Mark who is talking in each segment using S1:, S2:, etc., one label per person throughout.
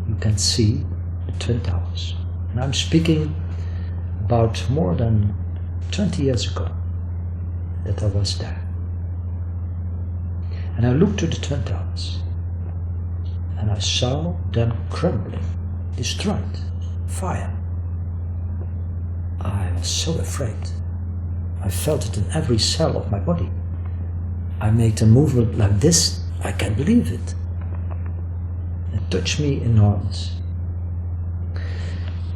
S1: You can see the Twin Towers. And I'm speaking about more than 20 years ago that I was there. And I looked to the Twin Towers and I saw them crumbling, destroyed, fire. I was so afraid. I felt it in every cell of my body. I made a movement like this, I can't believe it. It touched me enormous.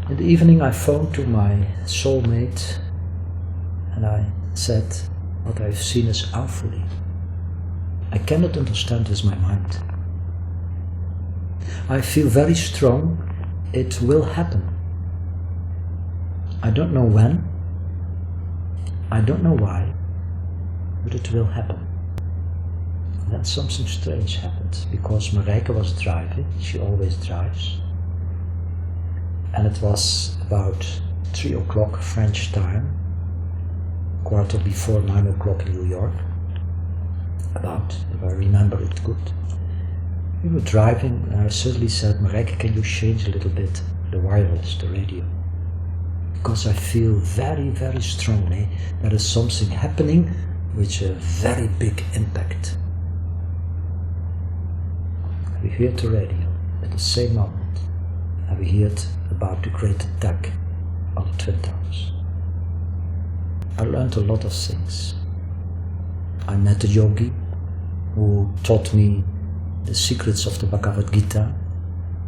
S1: In the evening I phoned to my soulmate and I said, what I've seen is awfully. I cannot understand with my mind. I feel very strong, it will happen. I don't know when, I don't know why, but it will happen. Then something strange happened, because Marijke was driving, she always drives. And it was about 3 o'clock French time, quarter before 9 o'clock in New York. About, if I remember it good. We were driving and I suddenly said, Marijke, can you change a little bit the wireless, the radio? Because I feel very, very strongly there is something happening with a very big impact. We heard the radio at the same moment and we heard about the great attack on the Twin Towers. I learned a lot of things. I met a yogi who taught me the secrets of the Bhagavad Gita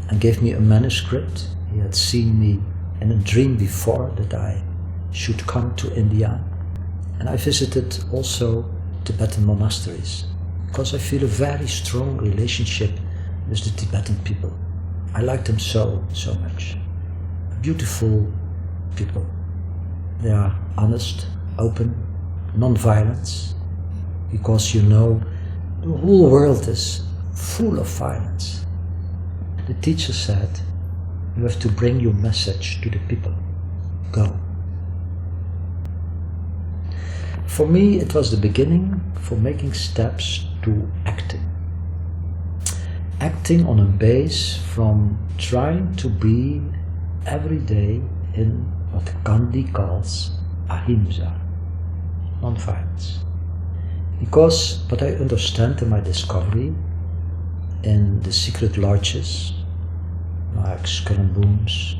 S1: and gave me a manuscript. He had seen me in a dream before that I should come to India, and I visited also Tibetan monasteries because I feel a very strong relationship with the Tibetan people. I like them so much. Beautiful people. They are honest, open, non-violence, because you know the whole world is full of violence. The teacher said, you have to bring your message to the people. Go. For me, it was the beginning for making steps to acting. Acting on a base from trying to be every day in what Gandhi calls ahimsa, non-violence. Because what I understand in my discovery in the secret lodges, like Skull and Bones,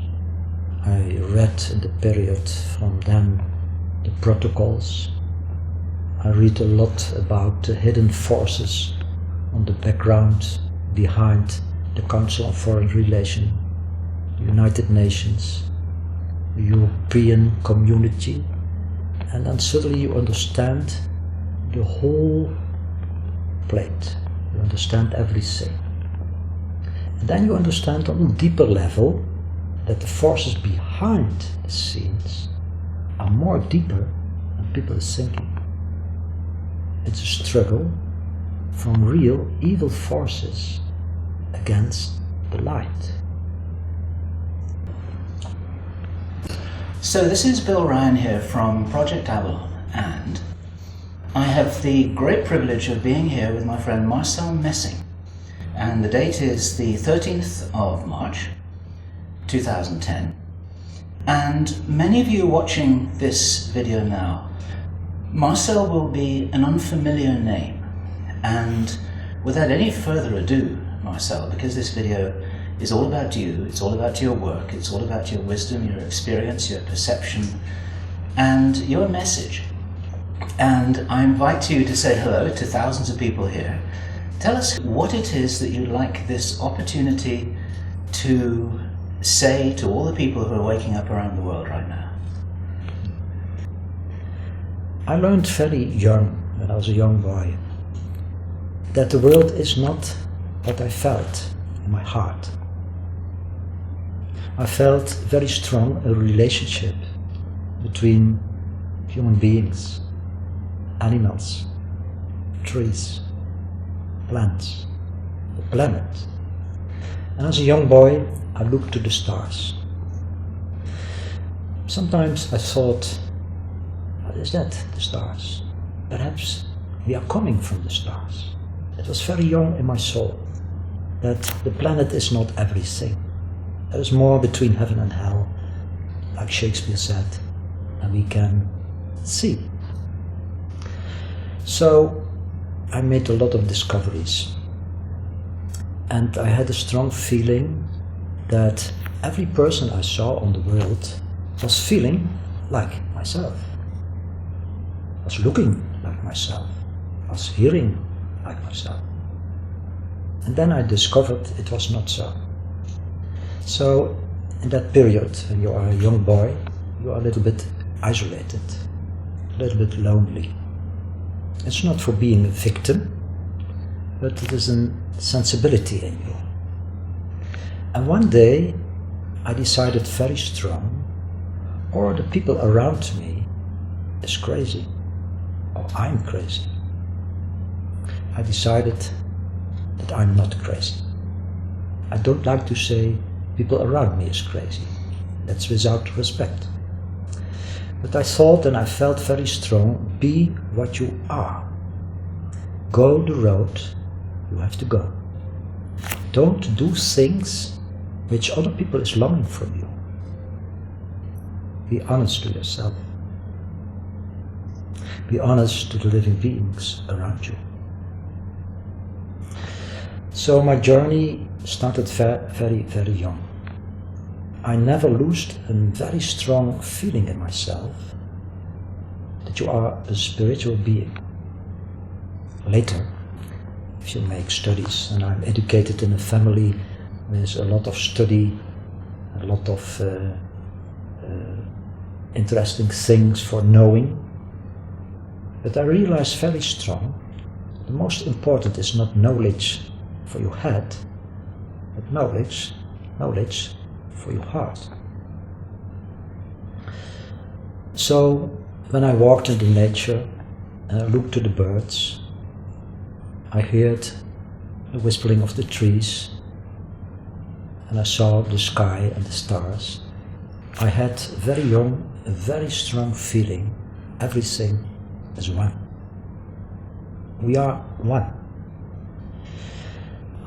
S1: I read in the period from them the protocols. I read a lot about the hidden forces on the background behind the Council on Foreign Relations, the United Nations, the European Community, and then suddenly you understand the whole plate. You understand everything. And then you understand on a deeper level that the forces behind the scenes are more deeper than people are thinking. It's a struggle from real evil forces against the light.
S2: So this is Bill Ryan here from Project Avalon, and I have the great privilege of being here with my friend Marcel Messing, and the date is the 13th of March 2010, and many of you watching this video now, Marcel will be an unfamiliar name, and without any further ado, Marcel, because this video is all about you, it's all about your work, it's all about your wisdom, your experience, your perception, and your message. And I invite you to say hello to thousands of people here. Tell us what it is that you'd like this opportunity to say to all the people who are waking up around the world right now.
S1: I learned very young, when I was a young boy, that the world is not what I felt in my heart. I felt very strong a relationship between human beings, animals, trees, plants, the planet. And as a young boy, I looked to the stars. Sometimes I thought, what is that, the stars? Perhaps we are coming from the stars. It was very young in my soul that the planet is not everything. There is more between heaven and hell, like Shakespeare said, and we can see. So I made a lot of discoveries, and I had a strong feeling that every person I saw on the world was feeling like myself, was looking like myself, was hearing like myself. And then I discovered it was not so. So in that period, when you are a young boy, you are a little bit isolated, a little bit lonely. It's not for being a victim, but it is a sensibility in you. And one day I decided very strong, or the people around me is crazy, or I'm crazy. I decided that I'm not crazy. I don't like to say people around me is crazy. That's without respect. But I thought and I felt very strong, be what you are. Go the road you have to go. Don't do things which other people is longing from you. Be honest to yourself. Be honest to the living beings around you. So my journey started very, very young. I never lost a very strong feeling in myself that you are a spiritual being. Later, if you make studies, and I'm educated in a family with a lot of study, a lot of interesting things for knowing, but I realized very strong, the most important is not knowledge for your head, but knowledge for your heart. So when I walked into nature and I looked to the birds, I heard the whispering of the trees, and I saw the sky and the stars. I had very young, a very strong feeling, everything is one. We are one.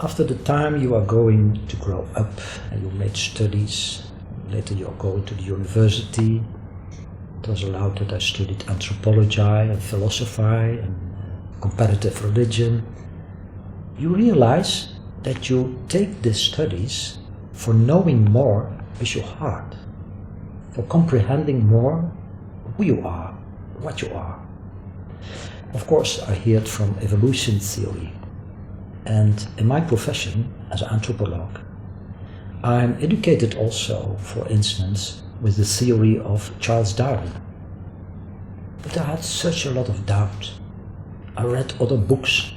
S1: After the time you are going to grow up and you made studies, later you are going to the university. It was allowed that I studied anthropology and philosophy and comparative religion. You realize that you take these studies for knowing more with your heart, for comprehending more who you are, what you are. Of course, I heard from evolution theory. And in my profession as an anthropologist, I'm educated also, for instance, with the theory of Charles Darwin. But I had such a lot of doubt. I read other books.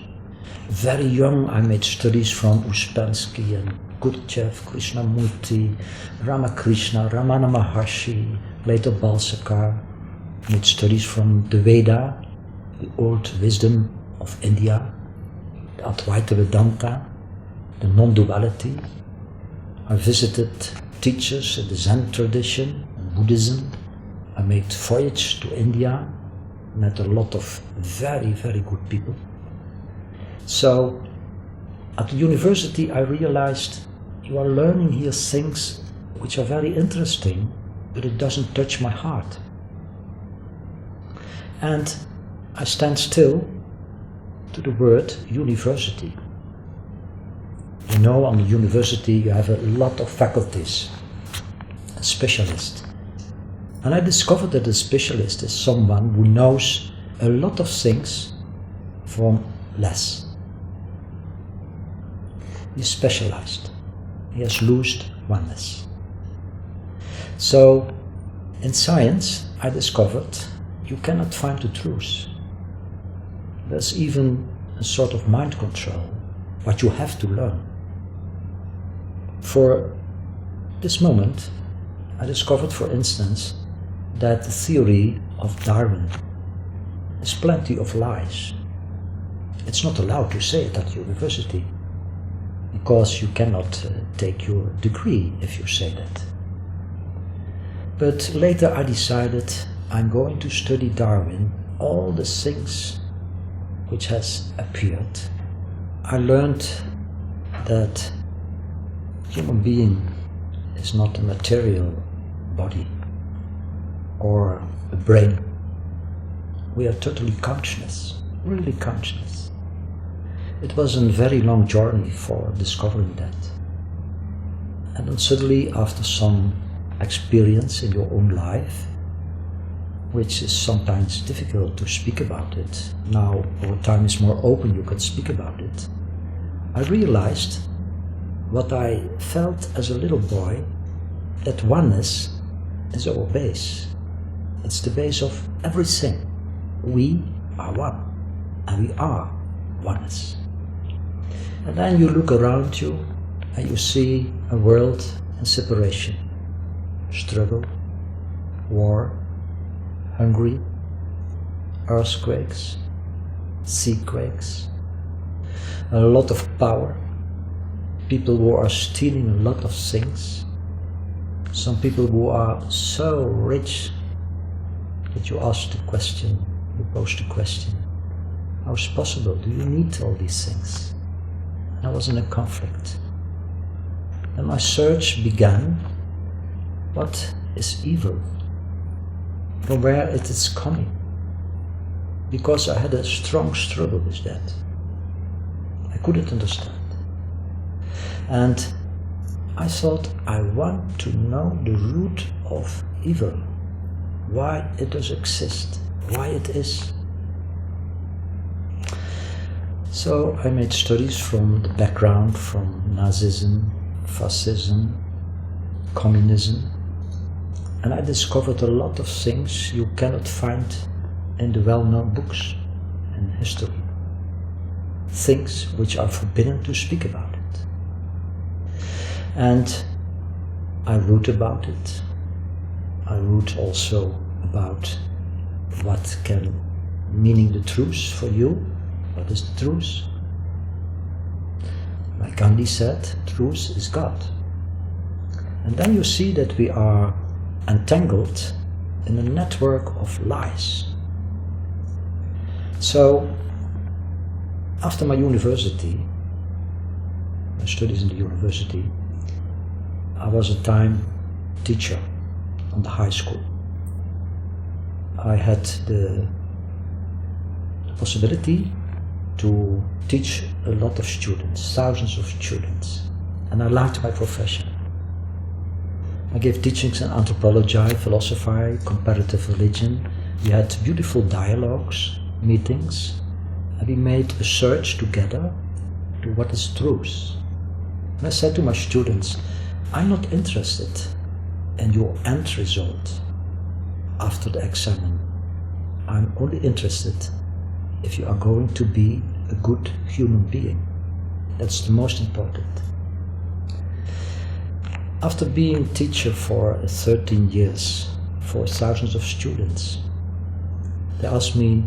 S1: Very young I made studies from Uspensky and Gurdjieff, Krishnamurti, Ramakrishna, Ramana Maharshi, later Balsakar. I made studies from the Veda, the old wisdom of India, the Advaita Vedanta, the non-duality. I visited teachers in the Zen tradition and Buddhism. I made voyage to India, met a lot of very, very good people. So at the university I realized you are learning here things which are very interesting, but it doesn't touch my heart. And I stand still to the word university. You know, on the university you have a lot of faculties, a specialist. And I discovered that a specialist is someone who knows a lot of things from less. He is specialized. He has loosed oneness. So, in science, I discovered you cannot find the truth. There's even a sort of mind control, what you have to learn. For this moment, I discovered, for instance, that the theory of Darwin is plenty of lies. It's not allowed to say it at university, because you cannot take your degree if you say that. But later I decided I'm going to study Darwin, all the things which has appeared. I learned that human being is not a material body or a brain. We are totally conscious, really conscious. It was a very long journey for discovering that. And then suddenly, after some experience in your own life, which is sometimes difficult to speak about it, now our time is more open, you can speak about it, I realized what I felt as a little boy, that oneness is our base. It's the base of everything. We are one, and we are oneness. And then you look around you and you see a world in separation, struggle, war, hungry, earthquakes, seaquakes, a lot of power, people who are stealing a lot of things, some people who are so rich that you ask the question, you pose the question, how is it possible? Do you need all these things? And I was in a conflict. And my search began, what is evil? From where it is coming? Because I had a strong struggle with that. I couldn't understand. And I thought, I want to know the root of evil, why it does exist, why it is. So I made studies from the background, from Nazism, fascism, communism, and I discovered a lot of things you cannot find in the well-known books in history. Things which are forbidden to speak about it. And I wrote about it. I wrote also about what can meaning the truth for you. What is the truth? Like Gandhi said, truth is God. And then you see that we are entangled in a network of lies. So, after my university, my studies in the university, I was a time teacher on the high school. I had the possibility to teach a lot of students, thousands of students, and I liked my profession. I gave teachings in anthropology, philosophy, comparative religion. We had beautiful dialogues, meetings, and we made a search together to what is truth. And I said to my students, I'm not interested in your end result after the examen. I'm only interested if you are going to be a good human being. That's the most important. After being teacher for 13 years, for thousands of students, they asked me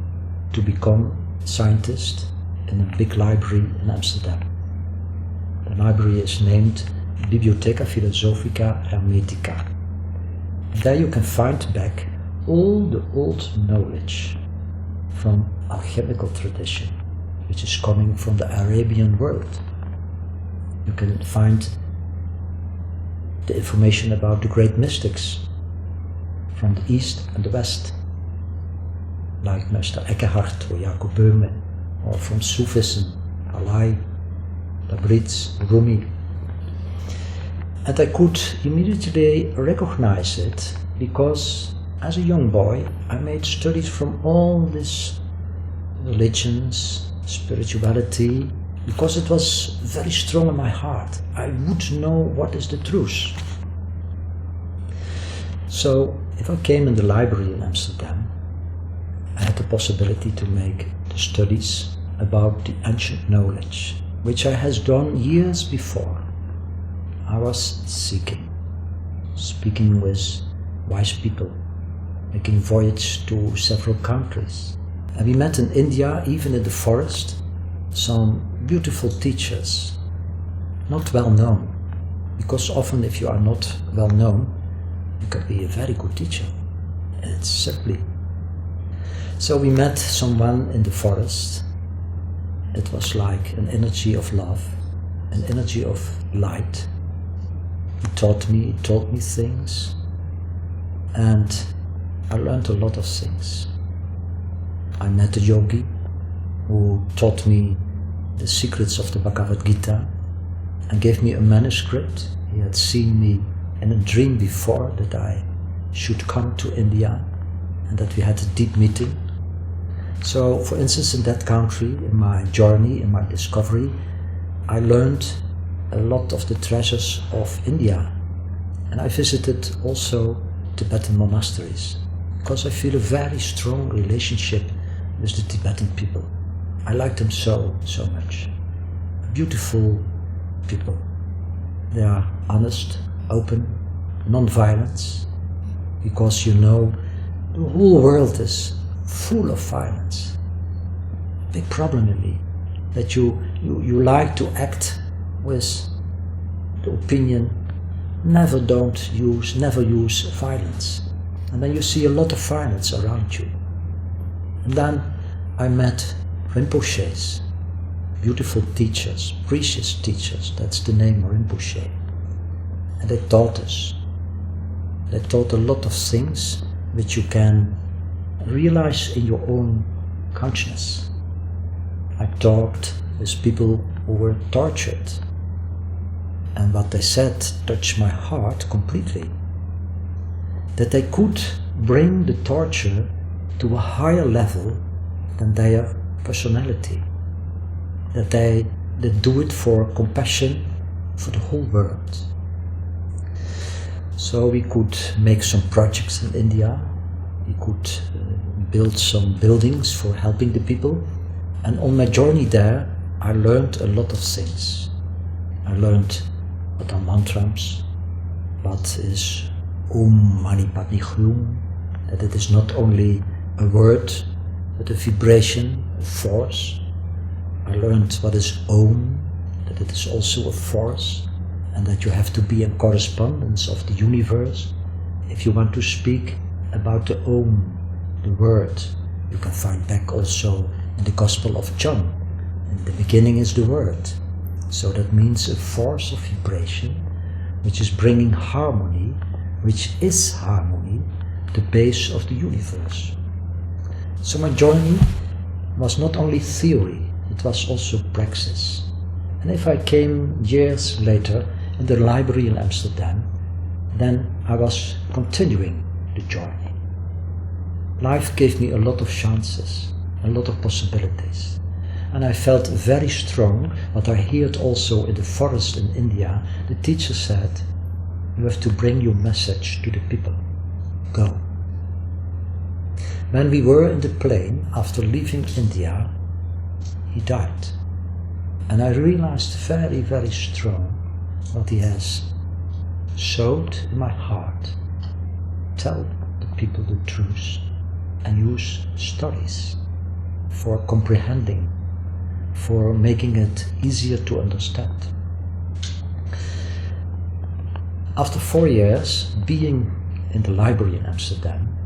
S1: to become scientist in a big library in Amsterdam. The library is named Bibliotheca Philosophica Hermetica. There you can find back all the old knowledge from alchemical tradition, which is coming from the Arabian world. You can find the information about the great mystics from the East and the West, like Meister Eckhart or Jacob Böhme, or from Sufism, Halai, Tabriz, Rumi. And I could immediately recognize it because as a young boy I made studies from all these religions, spirituality, because it was very strong in my heart. I would know what is the truth. So if I came in the library in Amsterdam, I had the possibility to make the studies about the ancient knowledge, which I had done years before. I was seeking, speaking with wise people, making voyages to several countries. And we met in India, even in the forest, some beautiful teachers, not well known, because often if you are not well known, you can be a very good teacher. It's simply. So we met someone in the forest. It was like an energy of love, an energy of light. He told me things, and I learned a lot of things. I met a yogi who taught me the secrets of the Bhagavad Gita and gave me a manuscript. He had seen me in a dream before that I should come to India and that we had a deep meeting. So, for instance, in that country, in my journey, in my discovery, I learned a lot of the treasures of India. And I visited also Tibetan monasteries because I feel a very strong relationship with the Tibetan people. I like them so much. Beautiful people. They are honest, open, non-violence, because you know the whole world is full of violence. Big problem in me, that you like to act with the opinion, never use violence. And then you see a lot of violence around you. And then I met Rinpoches, beautiful teachers, precious teachers, that's the name, Rinpoche. And they taught us. They taught a lot of things which you can realize in your own consciousness. I talked with people who were tortured, and what they said touched my heart completely. That they could bring the torture to a higher level than their personality. That they do it for compassion for the whole world. So we could make some projects in India. We could build some buildings for helping the people. And on my journey there, I learned a lot of things. I learned what are mantras, what is Om Mani Padme Hum, that it is not only a word, but a vibration, a force. I learned what is Om, that it is also a force, and that you have to be in correspondence of the universe. If you want to speak about the Om, the word, you can find back also in the Gospel of John. In the beginning is the word. So that means a force of vibration which is bringing harmony, which is harmony, the base of the universe. So my journey was not only theory, it was also praxis. And if I came years later in the library in Amsterdam, then I was continuing the journey. Life gave me a lot of chances, a lot of possibilities. And I felt very strong, what I heard also in the forest in India. The teacher said, you have to bring your message to the people. Go. When we were in the plane, after leaving India, he died. And I realized very, very strong what he has sowed in my heart. Tell the people the truth and use stories for comprehending, for making it easier to understand. After 4 years being in the library in Amsterdam,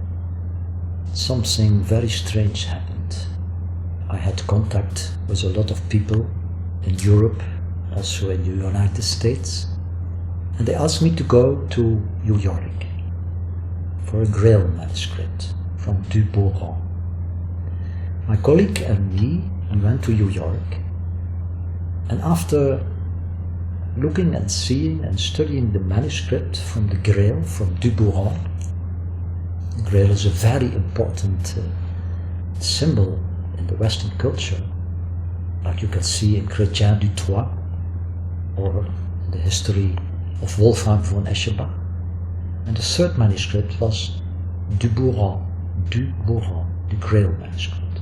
S1: something very strange happened. I had contact with a lot of people in Europe, also in the United States, and they asked me to go to New York for a Grail manuscript from Du Bourgon. My colleague and me went to New York, and after looking and seeing and studying the manuscript from the Grail, from Du Bourgon, the Grail is a very important symbol in the Western culture, like you can see in Chrétien du Troyes, or the history of Wolfgang von Eschenbach. And the third manuscript was Du Bourron, the Grail manuscript.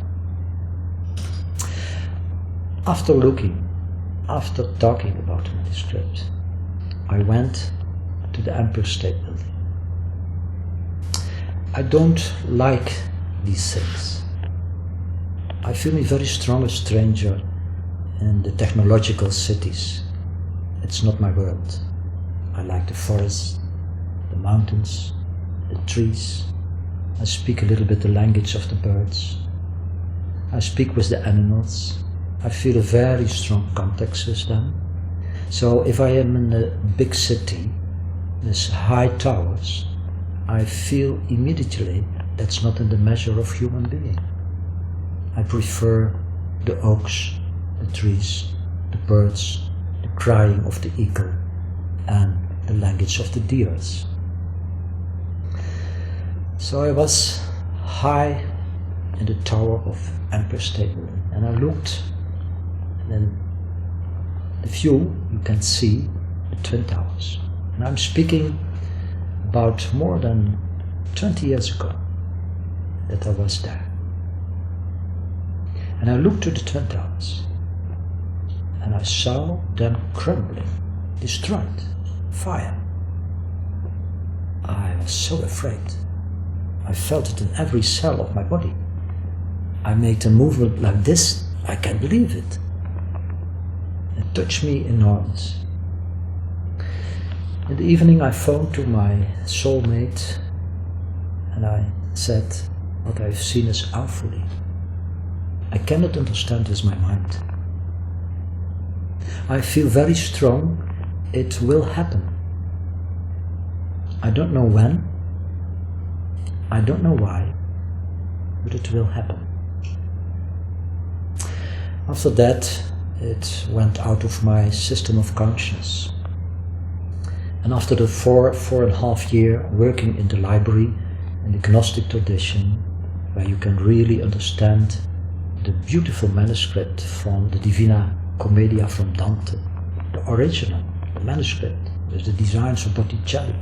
S1: After talking about the manuscript, I went to the Empire State Building. I don't like these things. I feel me very strong a stranger in the technological cities. It's not my world. I like the forests, the mountains, the trees. I speak a little bit the language of the birds. I speak with the animals. I feel a very strong contact with them. So if I am in a big city with high towers, I feel immediately that's not in the measure of human being. I prefer the oaks, the trees, the birds, the crying of the eagle, and the language of the deers. So I was high in the tower of Empire State Building, and I looked, and in the view you can see the Twin Towers. And I'm speaking about more than 20 years ago that I was there. And I looked to the Twin Towers, and I saw them crumbling, destroyed, fire. I was so afraid. I felt it in every cell of my body. I made a movement like this, I can't believe it. It touched me enormous. In the evening I phoned to my soulmate and I said, what I've seen is awfully. I cannot understand with my mind. I feel very strong, it will happen. I don't know when, I don't know why, but it will happen. After that, it went out of my system of conscience. And after the four and a half year working in the library in the Gnostic tradition, where you can really understand the beautiful manuscript from the Divina Commedia from Dante, the original, the manuscript, with the designs of Botticelli,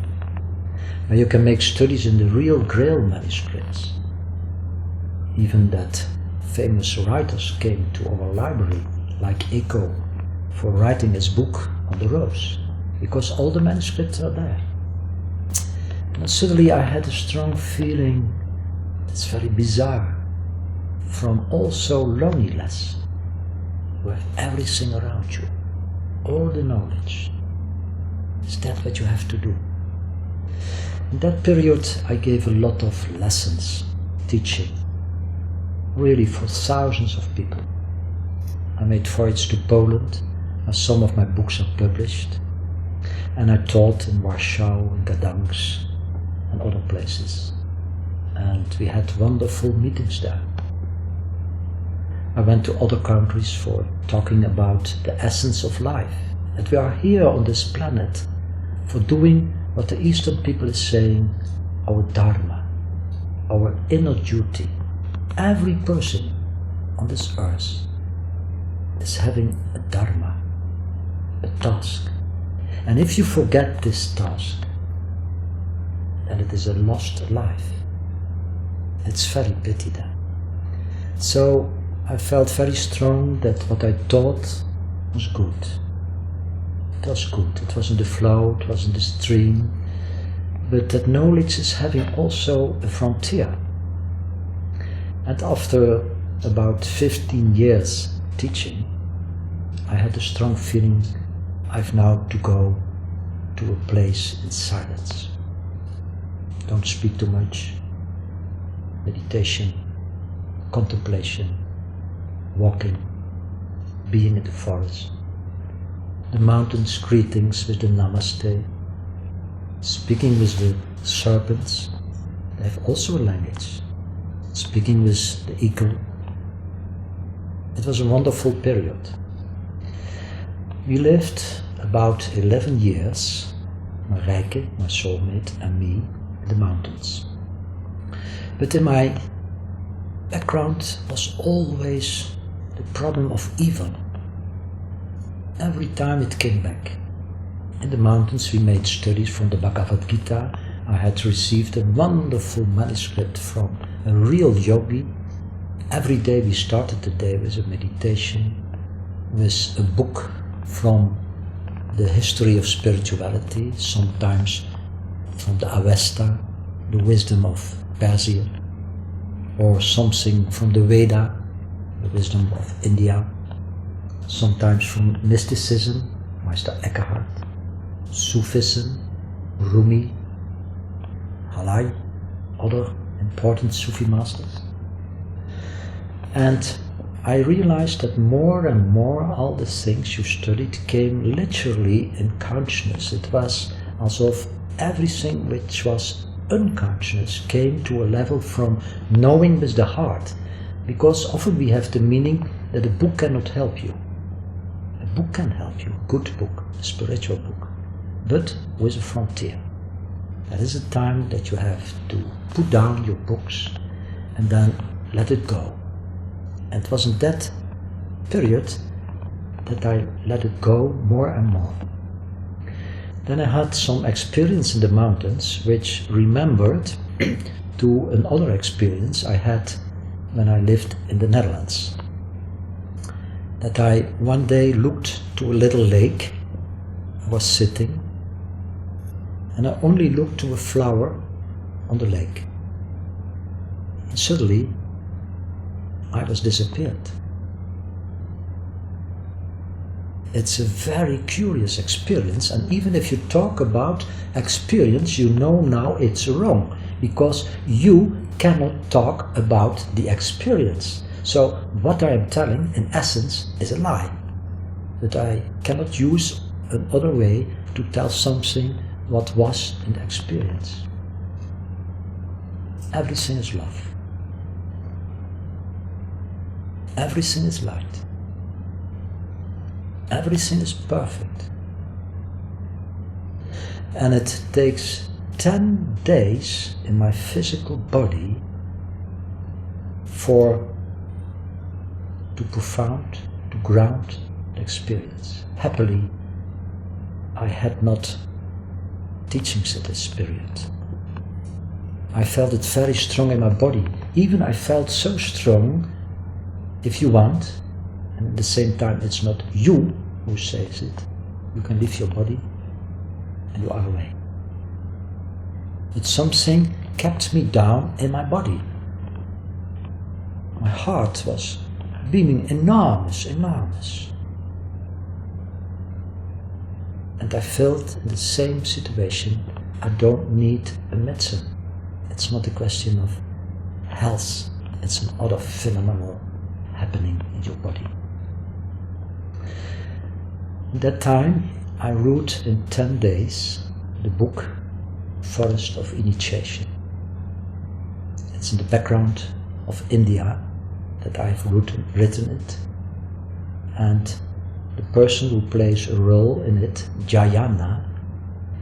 S1: where you can make studies in the real Grail manuscripts. Even that famous writers came to our library, like Eco, for writing his book on the rose, because all the manuscripts are there. And suddenly I had a strong feeling, it's very bizarre, from also loneliness. You have everything around you, all the knowledge. Is that what you have to do? In that period I gave a lot of lessons, teaching, really for thousands of people. I made voyages to Poland, and some of my books are published. And I taught in Warsaw, in Gdansk, and other places. And we had wonderful meetings there. I went to other countries for talking about the essence of life. That we are here on this planet for doing what the Eastern people is saying, our dharma, our inner duty. Every person on this earth is having a dharma, a task. And if you forget this task, then it is a lost life. It's very pity then. So I felt very strong that what I taught was good. It was good. It was in the flow, it was in the stream. But that knowledge is having also a frontier. And after about 15 years teaching, I had a strong feeling I've now to go to a place in silence. Don't speak too much. Meditation, contemplation, walking, being in the forest. The mountains greetings with the namaste. Speaking with the serpents, they have also a language. Speaking with the eagle. It was a wonderful period. We lived about 11 years, Marijke, my soulmate, and me, in the mountains. But in my background was always the problem of evil. Every time it came back. In the mountains we made studies from the Bhagavad Gita. I had received a wonderful manuscript from a real yogi. Every day we started the day with a meditation, with a book from the history of spirituality, sometimes from the Avesta, the wisdom of Persia, or something from the Veda, the wisdom of India, sometimes from mysticism, Meister Eckhart, Sufism, Rumi, Halai, other important Sufi masters. And I realized that more and more all the things you studied came literally in consciousness. It was as if everything which was unconscious came to a level from knowing with the heart. Because often we have the meaning that a book cannot help you. A book can help you, a good book, a spiritual book, but with a frontier. That is a time that you have to put down your books and then let it go. And it was in that period that I let it go more and more. Then I had some experience in the mountains which remembered to another experience I had when I lived in the Netherlands. That I one day looked to a little lake. I was sitting and I only looked to a flower on the lake. And suddenly I was disappeared. It's a very curious experience, and even if you talk about experience, you know now it's wrong, because you cannot talk about the experience. So what I am telling, in essence, is a lie. That I cannot use another way to tell something what was in the experience. Everything is love. Everything is light. Everything is perfect. And it takes 10 days in my physical body to ground the experience. Happily, I had not teachings at this period. I felt it very strong in my body. Even I felt so strong, if you want, and at the same time it's not you who says it. You can leave your body and you are away. But something kept me down in my body. My heart was beaming enormous. And I felt in the same situation, I don't need a medicine. It's not a question of health, it's an other phenomenal happening in your body. At that time, I wrote in 10 days the book Forest of Initiation. It's in the background of India that I've written it, and the person who plays a role in it, Jayana,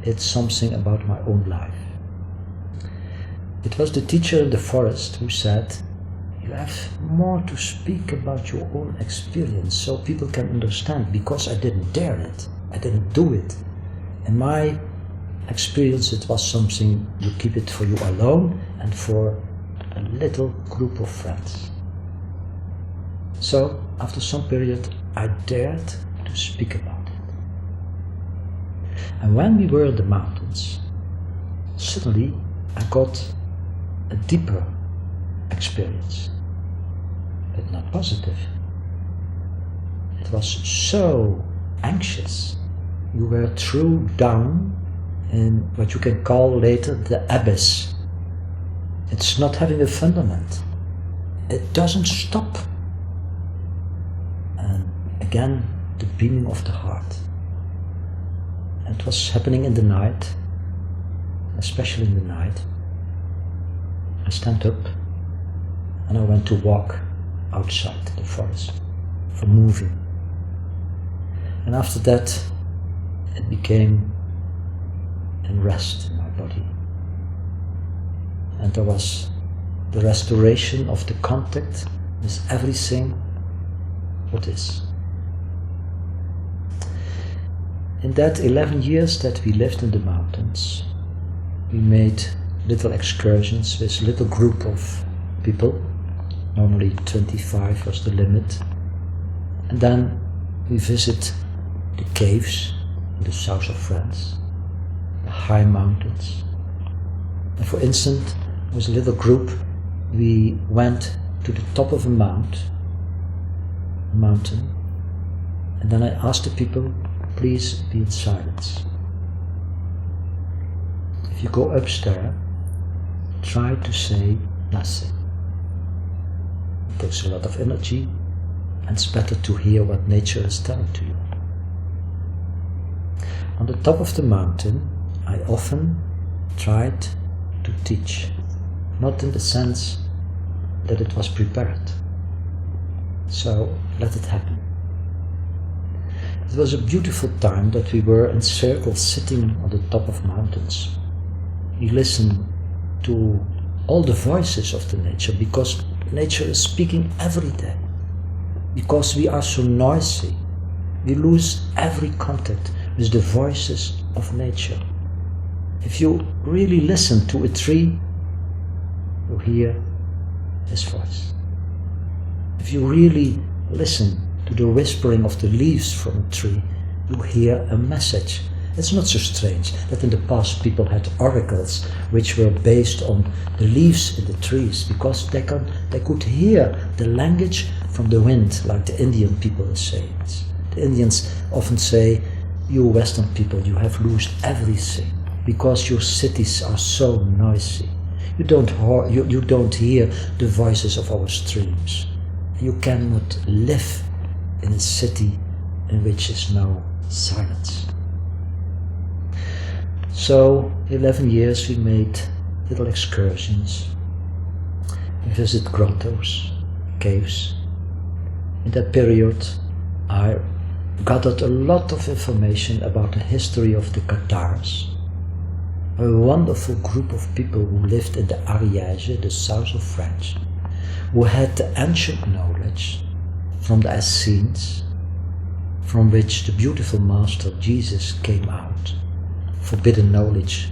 S1: it's something about my own life. It was the teacher in the forest who said, you have more to speak about your own experience so people can understand, because I didn't dare it, I didn't do it. In my experience it was something you keep it for you alone and for a little group of friends. So after some period I dared to speak about it. And when we were in the mountains, suddenly I got a deeper experience, but not positive. It was so anxious. You were thrown down in what you can call later the abyss. It's not having a fundament. It doesn't stop. And again, the beaming of the heart. And it was happening in the night, especially in the night. I stand up and I went to walk outside the forest for moving. And after that, it became in rest in my body. And there was the restoration of the contact with everything what is. In that 11 years that we lived in the mountains, we made little excursions with a little group of people. Normally 25 was the limit. And then we visit the caves in the south of France, the high mountains. And for instance, with a little group, we went to the top of a mountain, and then I asked the people, please be in silence. If you go upstairs, try to say nothing. It takes a lot of energy, and it's better to hear what nature is telling to you. On the top of the mountain, I often tried to teach, not in the sense that it was prepared. So let it happen. It was a beautiful time that we were in circles sitting on the top of mountains. We listened to all the voices of the nature, because nature is speaking every day. Because we are so noisy, we lose every contact with the voices of nature. If you really listen to a tree, you hear his voice. If you really listen to the whispering of the leaves from a tree, you hear a message. It's not so strange that in the past people had oracles which were based on the leaves in the trees, because they could hear the language from the wind, like the Indian people say it. The Indians often say, you Western people, you have lost everything because your cities are so noisy. You don't hear the voices of our streams. You cannot live in a city in which is no silence. So 11 years we made little excursions. We visit grottos, caves. In that period I gathered a lot of information about the history of the Cathares, a wonderful group of people who lived in the Ariège, the south of France, who had the ancient knowledge from the Essenes, from which the beautiful Master Jesus came out. Forbidden knowledge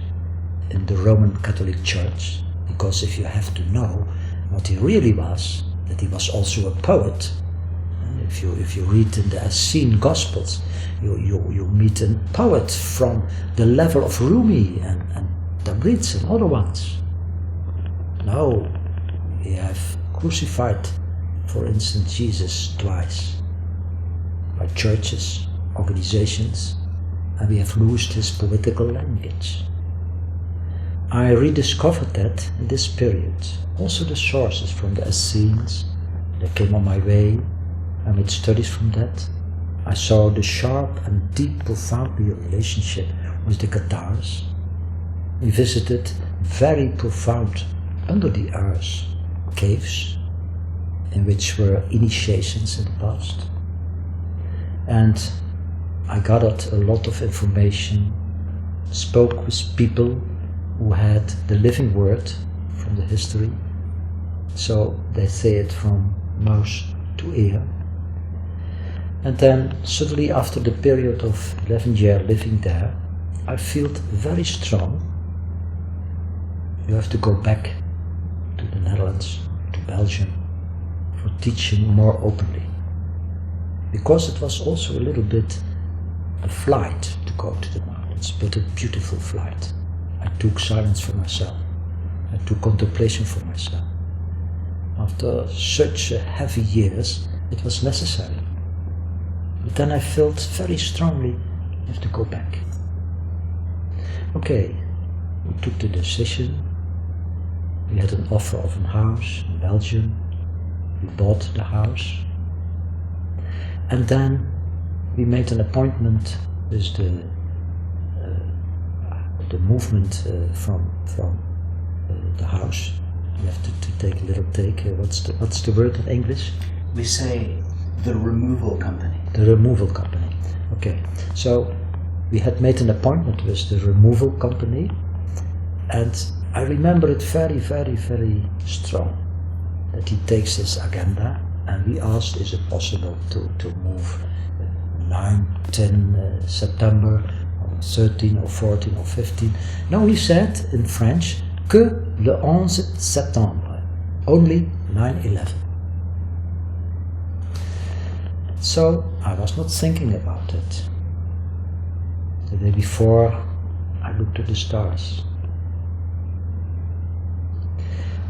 S1: in the Roman Catholic Church, because if you have to know what he really was, that he was also a poet. If you read in the Essene Gospels, you meet a poet from the level of Rumi and Tabriz and other ones. No, we have crucified, for instance, Jesus twice by churches, organizations, and we have lost his poetical language. I rediscovered that in this period. Also the sources from the Essenes that came on my way. I made studies from that. I saw the sharp and deep, profound relationship with the Cathares. We visited very profound, under the earth, caves in which were initiations in the past. And I gathered a lot of information, spoke with people who had the living word from the history. So they say it from mouth to ear. And then suddenly after the period of 11 years living there, I felt very strong. You have to go back to the Netherlands, to Belgium, for teaching more openly. Because it was also a little bit a flight to go to the mountains, but a beautiful flight. I took silence for myself. I took contemplation for myself. After such heavy years, it was necessary. But then I felt very strongly, you have to go back. Okay, we took the decision. We had an offer of a house in Belgium. We bought the house. And then we made an appointment with the movement from the house. You have to take a little take. What's the word in English?
S2: We say the removal company.
S1: The removal company. Okay. So we had made an appointment with the removal company, and I remember it very, very, very strong that he takes this agenda, and we asked, is it possible to move 9, 10 September, or 13 or 14 or 15. No, he said in French, que le 11 septembre, only 9/11. So I was not thinking about it. The day before, I looked at the stars.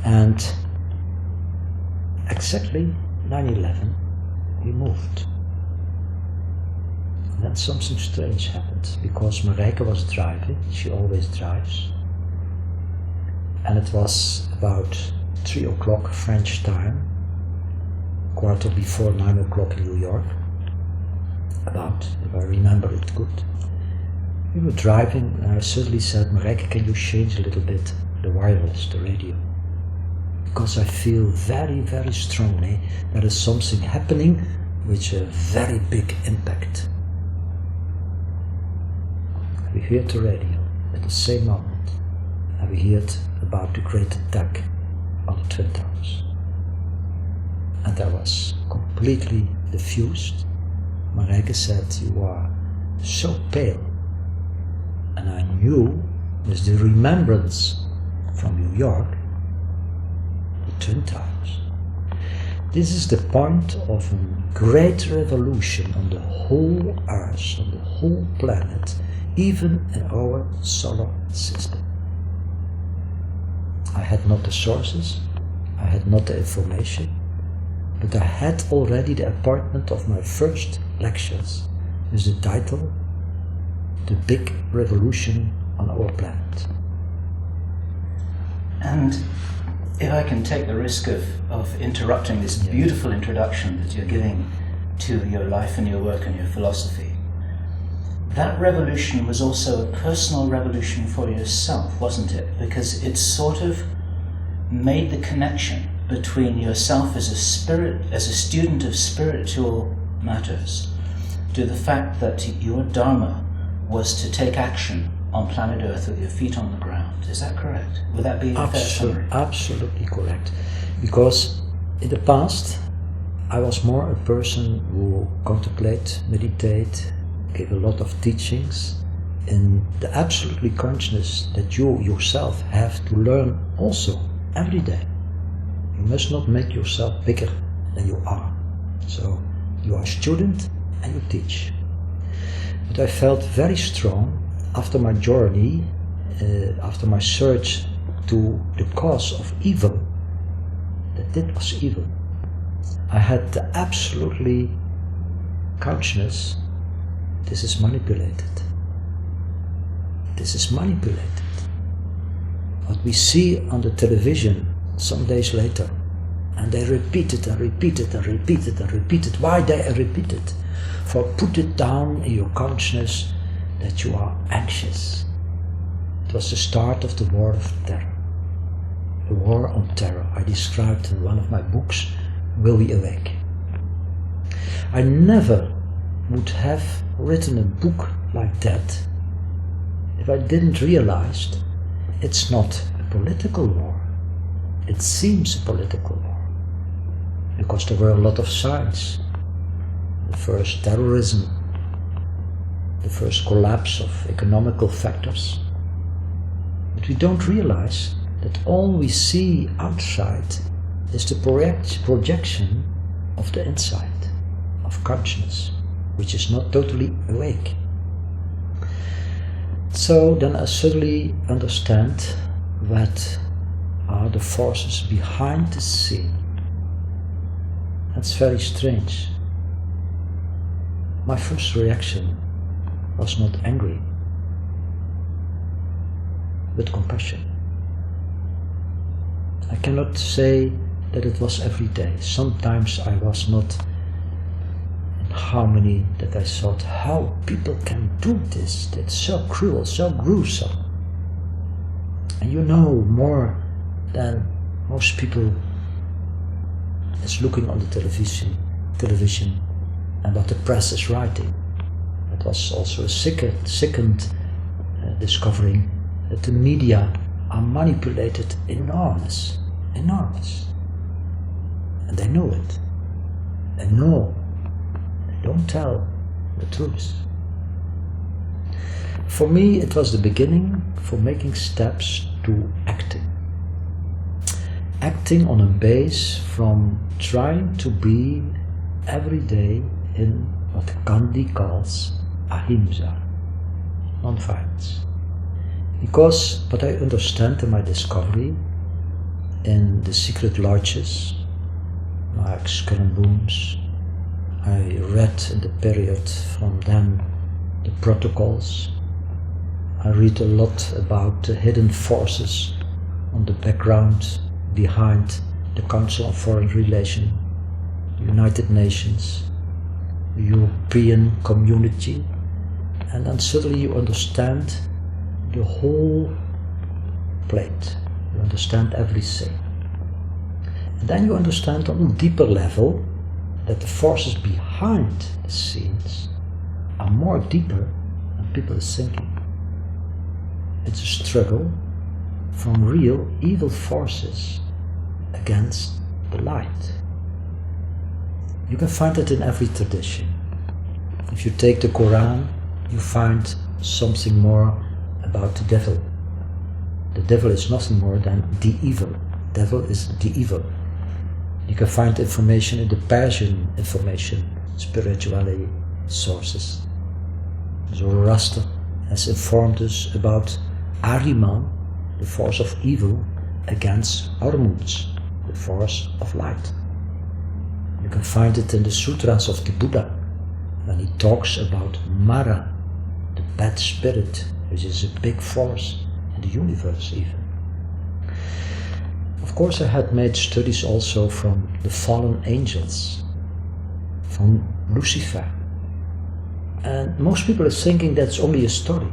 S1: And exactly 9/11, we moved. And then something strange happened, because Marijke was driving, she always drives. And it was about 3 o'clock French time, quarter before 9 o'clock in New York, about, if I remember it good. We were driving, and I suddenly said, Marijke, can you change a little bit the wireless, the radio? Because I feel very, very strongly there is something happening with a very big impact. We heard the radio at the same moment, and we heard about the great attack on the Twin Towers. And I was completely diffused. Marijke said, you are so pale. And I knew, with the remembrance from New York, the Twin Towers. This is the point of a great revolution on the whole Earth, on the whole planet, even in our solar system. I had not the sources, I had not the information, but I had already the appointment of my first lectures with the title, The Big Revolution on Our Planet.
S2: And if I can take the risk of interrupting this beautiful introduction that you're giving to your life and your work and your philosophy, that revolution was also a personal revolution for yourself, wasn't it? Because it sort of made the connection between yourself as a student of spiritual matters, to the fact that your dharma was to take action on planet Earth with your feet on the ground. Is that correct? Would that be a fair summary?
S1: Absolutely correct. Because in the past, I was more a person who contemplate, meditate, gave a lot of teachings in the absolutely consciousness that you yourself have to learn also every day. You must not make yourself bigger than you are. So you are a student and you teach. But I felt very strong after my journey, after my search to the cause of evil, that it was evil. I had the absolutely consciousness, this is manipulated. This is manipulated. What we see on the television some days later, and they repeat it and repeat it and repeat it and repeat it. Why they repeat it? For put it down in your consciousness that you are anxious. It was the start of the war of terror. The war on terror I described in one of my books, Will We Awake? I never would have written a book like that if I didn't realize it's not a political war. It seems a political war because there were a lot of signs. The first terrorism, the first collapse of economical factors. But we don't realize that all we see outside is the projection of the inside, of consciousness, which is not totally awake. So then I suddenly understand what are the forces behind the scene. That's very strange. My first reaction was not angry, but compassion. I cannot say that it was every day. Sometimes I was not in harmony, that I thought how people can do this. It's so cruel, so gruesome. And you know more than most people is looking on the television and what the press is writing. It was also a second discovering that the media are manipulated enormous. And they know it. They know. They don't tell the truth. For me, it was the beginning for making steps to acting. Acting on a base from trying to be every day in what Gandhi calls ahimsa, non-violence. Because what I understand in my discovery, in the secret lodges, like Skull and Bones, I read in the period from then the protocols. I read a lot about the hidden forces on the background behind the Council on Foreign Relations, the United Nations, the European community, and then suddenly you understand the whole plate. You understand everything. And then you understand on a deeper level that the forces behind the scenes are more deeper than people are thinking. It's a struggle from real evil forces against the light. You can find it in every tradition. If you take the Quran, you find something more about the devil. The devil is nothing more than the evil. Devil is the evil. You can find information in the Persian information, spirituality sources. Zoroaster has informed us about Ahriman, the force of evil, against Ormuzd, the force of light. You can find it in the sutras of the Buddha, when he talks about Mara, the bad spirit, which is a big force in the universe even. Of course, I had made studies also from the fallen angels, from Lucifer. And most people are thinking that's only a story.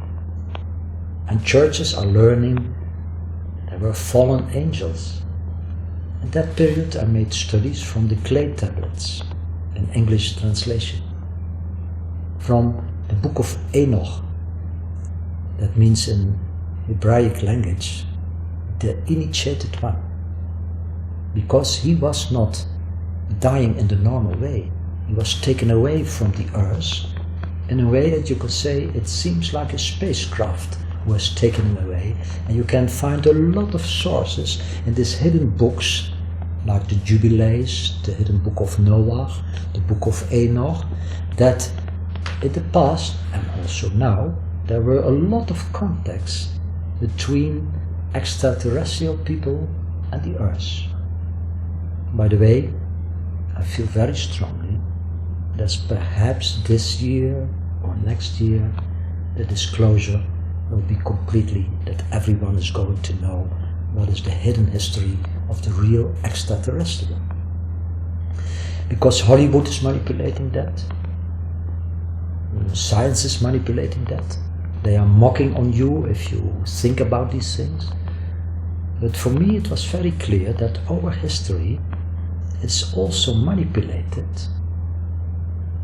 S1: And churches are learning there were fallen angels. In that period I made studies from the clay tablets, in English translation. From the book of Enoch, that means in Hebraic language, the initiated one. Because he was not dying in the normal way. He was taken away from the earth in a way that you could say it seems like a spacecraft who has taken him away. And you can find a lot of sources in these hidden books, like the Jubilees, the hidden book of Noah, the book of Enoch, that in the past and also now there were a lot of contacts between extraterrestrial people and the earth. By the way, I feel very strongly that perhaps this year or next year the disclosure will be completely, that everyone is going to know what is the hidden history of the real extraterrestrial. Because Hollywood is manipulating that, science is manipulating that, they are mocking on you if you think about these things. But for me it was very clear that our history is also manipulated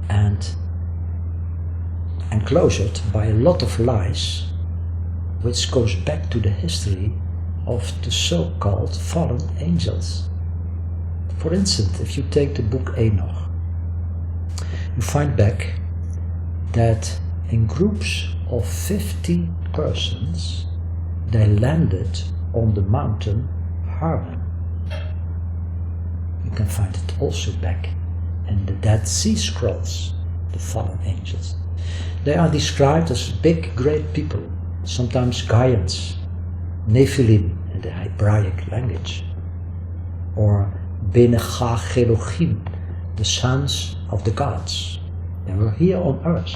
S1: and enclosed by a lot of lies, which goes back to the history of the so-called fallen angels. For instance, if you take the book Enoch, you find back that in groups of 50 persons they landed on the mountain Hermon. You can find it also back in the Dead Sea Scrolls, the fallen angels. They are described as big, great people, sometimes giants, Nephilim in the Hebraic language, or Bene Gach Elohim, the sons of the gods. They were here on earth.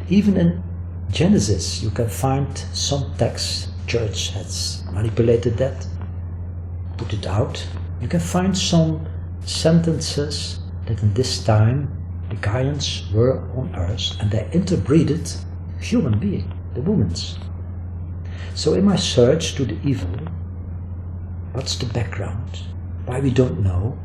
S1: Even in Genesis you can find some texts, church has manipulated that, put it out. You can find some sentences that in this time the giants were on earth and they interbreeded human being, the women's. So in my search to the evil, what's the background, why we don't know,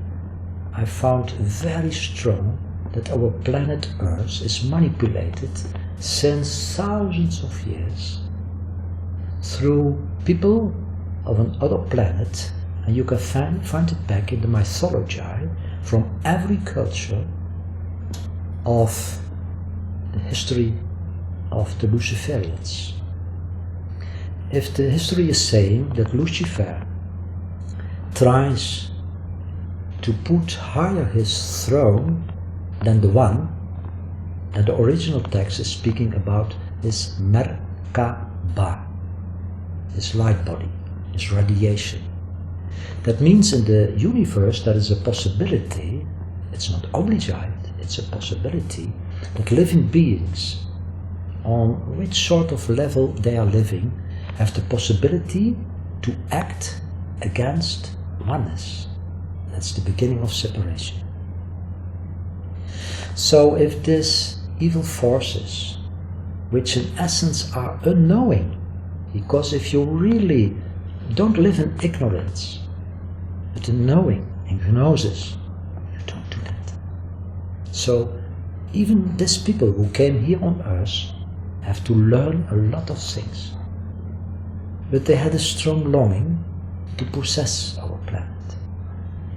S1: I found very strong that our planet Earth is manipulated since thousands of years through people of another planet, and you can find it back in the mythology from every culture of the history of the Luciferians. If the history is saying that Lucifer tries to put higher his throne than the one, then the original text is speaking about his Merkaba, his light body, his radiation. That means in the universe there is a possibility, it's not obligate, it's a possibility that living beings, on which sort of level they are living, have the possibility to act against oneness. That's the beginning of separation. So if these evil forces, which in essence are unknowing, because if you really don't live in ignorance, but in knowing, in gnosis, you don't do that. So even these people who came here on earth have to learn a lot of things. But they had a strong longing to possess our planet,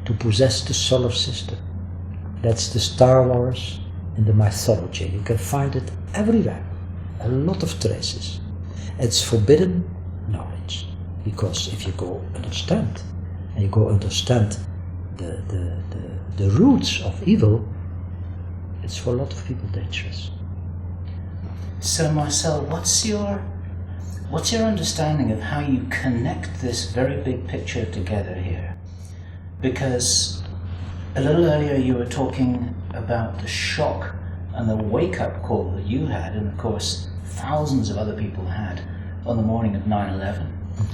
S1: to possess the solar system. That's the Star Wars in the mythology. You can find it everywhere, a lot of traces. It's forbidden knowledge, because if you go understand, and you go understand the roots of evil, it's for a lot of people dangerous.
S2: So Marcel, what's your understanding of how you connect this very big picture together here? Because a little earlier you were talking about the shock and the wake-up call that you had, and of course thousands of other people had on the morning of 9/11,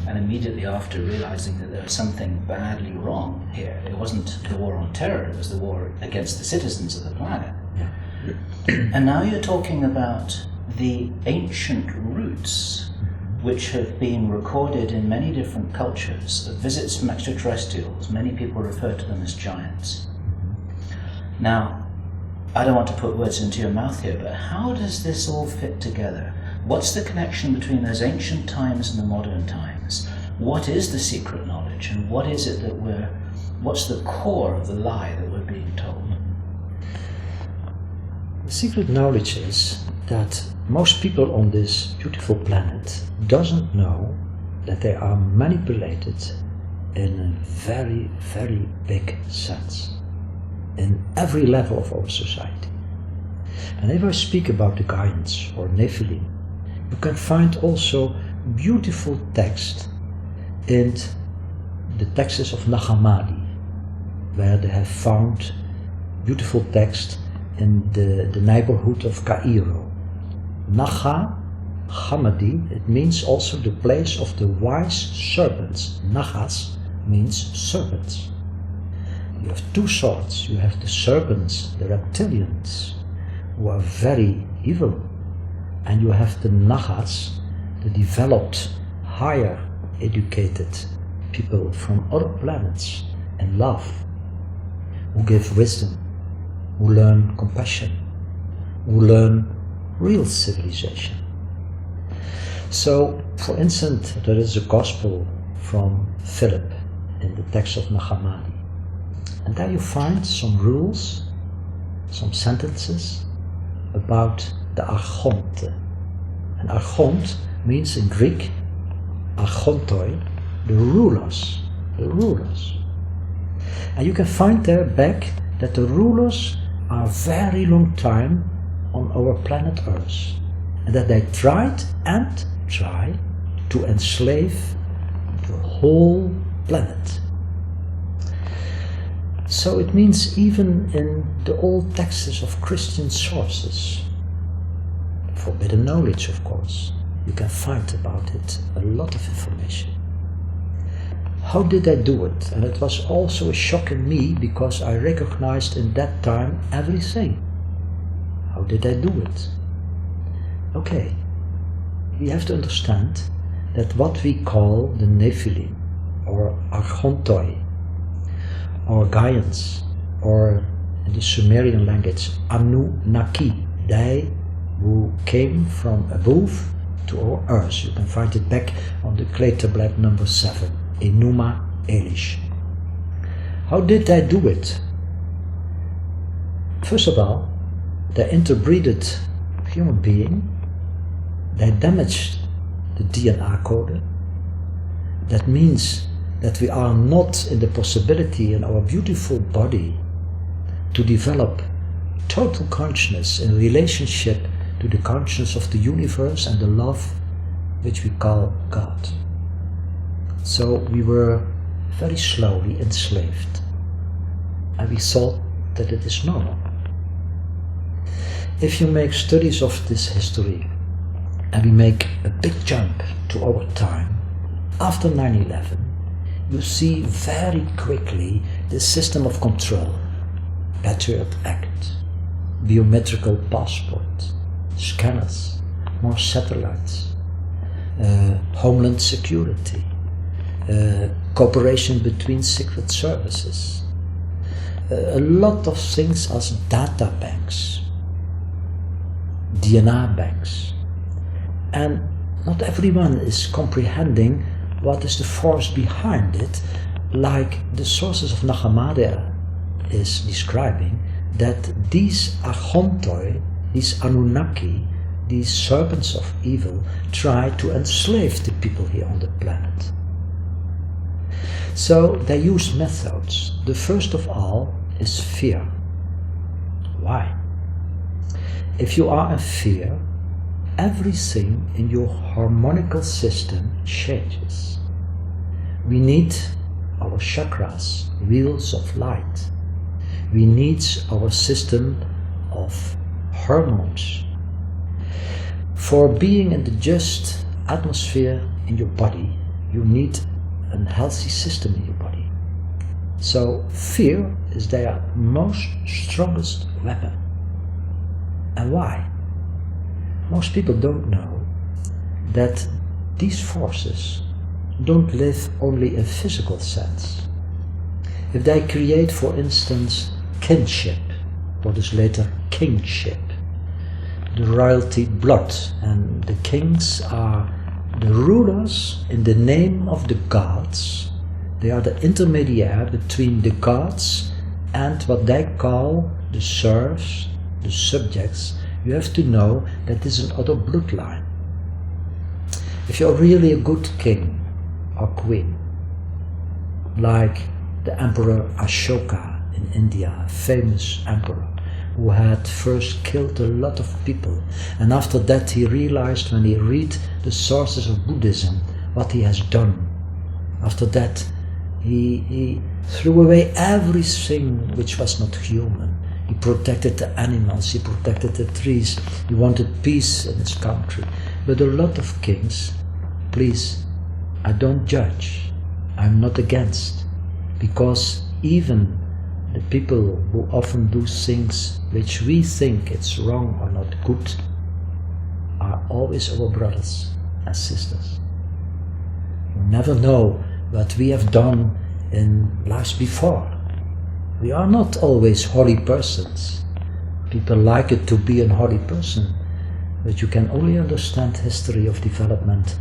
S2: and immediately after realizing that there was something badly wrong here. It wasn't the war on terror, it was the war against the citizens of the planet. And now you're talking about the ancient roots which have been recorded in many different cultures of visits from extraterrestrials. Many people refer to them as giants. Now, I don't want to put words into your mouth here, but how does this all fit together? What's the connection between those ancient times and the modern times? What is the secret knowledge, and what is it that what's the core of the lie that we're being told?
S1: The secret knowledge is that most people on this beautiful planet doesn't know that they are manipulated in a very, very big sense in every level of our society. And if I speak about the giants or Nephilim, you can find also beautiful text in the texts of Nag Hammadi, where they have found beautiful text in the neighborhood of Cairo. Nag Hammadi, it means also the place of the wise serpents. Nagas means serpents. You have two sorts. You have the serpents, the reptilians, who are very evil, and you have the Nagas, the developed, higher educated people from other planets and love, who give wisdom, who learn compassion, who learn real civilization. So, for instance, there is a gospel from Philip in the text of Nag Hammadi, and there you find some rules, some sentences about the archonte. And archont means in Greek archontoi, the rulers, And you can find there back that the rulers are very long time on our planet Earth, and that they tried and try to enslave the whole planet. So it means even in the old texts of Christian sources, forbidden knowledge of course, you can find about it a lot of information. How did they do it? And it was also a shock in me, because I recognized in that time everything. How did they do it? Okay, we have to understand that what we call the Nephilim, or Archontoi, or Giants, or in the Sumerian language Anunnaki, they who came from above to our Earth. You can find it back on the clay tablet number 7, Enuma Elish. How did they do it? First of all, they interbreeded human being. They damaged the DNA code. That means that we are not in the possibility in our beautiful body to develop total consciousness in relationship to the consciousness of the universe and the love which we call God. So we were very slowly enslaved, and we thought that it is normal. If you make studies of this history, and we make a big jump to our time, after 9/11, you see very quickly the system of control, Patriot Act, biometrical passport, scanners, more satellites, homeland security, cooperation between secret services, a lot of things as data banks, DNA banks. And not everyone is comprehending what is the force behind it, like the sources of Nag Hammadi is describing, that these Archontoi, these Anunnaki, these serpents of evil, try to enslave the people here on the planet. So they use methods. The first of all is fear. Why? If you are in fear, everything in your harmonical system changes. We need our chakras, wheels of light. We need our system of hormones. For being in the just atmosphere in your body, you need a healthy system in your body. So fear is their most strongest weapon. And why? Most people don't know that these forces don't live only in physical sense. If they create, for instance, kinship, what is later kingship, the royalty blood, and the kings are the rulers in the name of the gods. They are the intermediary between the gods and what they call the serfs, the subjects. You have to know that this is another bloodline. If you're really a good king or queen, like the Emperor Ashoka in India, a famous emperor, who had first killed a lot of people, and after that he realized, when he read the sources of Buddhism, what he has done. After that he threw away everything which was not human. He protected the animals, he protected the trees, he wanted peace in his country. But a lot of kings, please, I don't judge, I'm not against, because even the people who often do things which we think it's wrong or not good are always our brothers and sisters. You never know what we have done in lives before. We are not always holy persons. People like it to be a holy person, but you can only understand history of development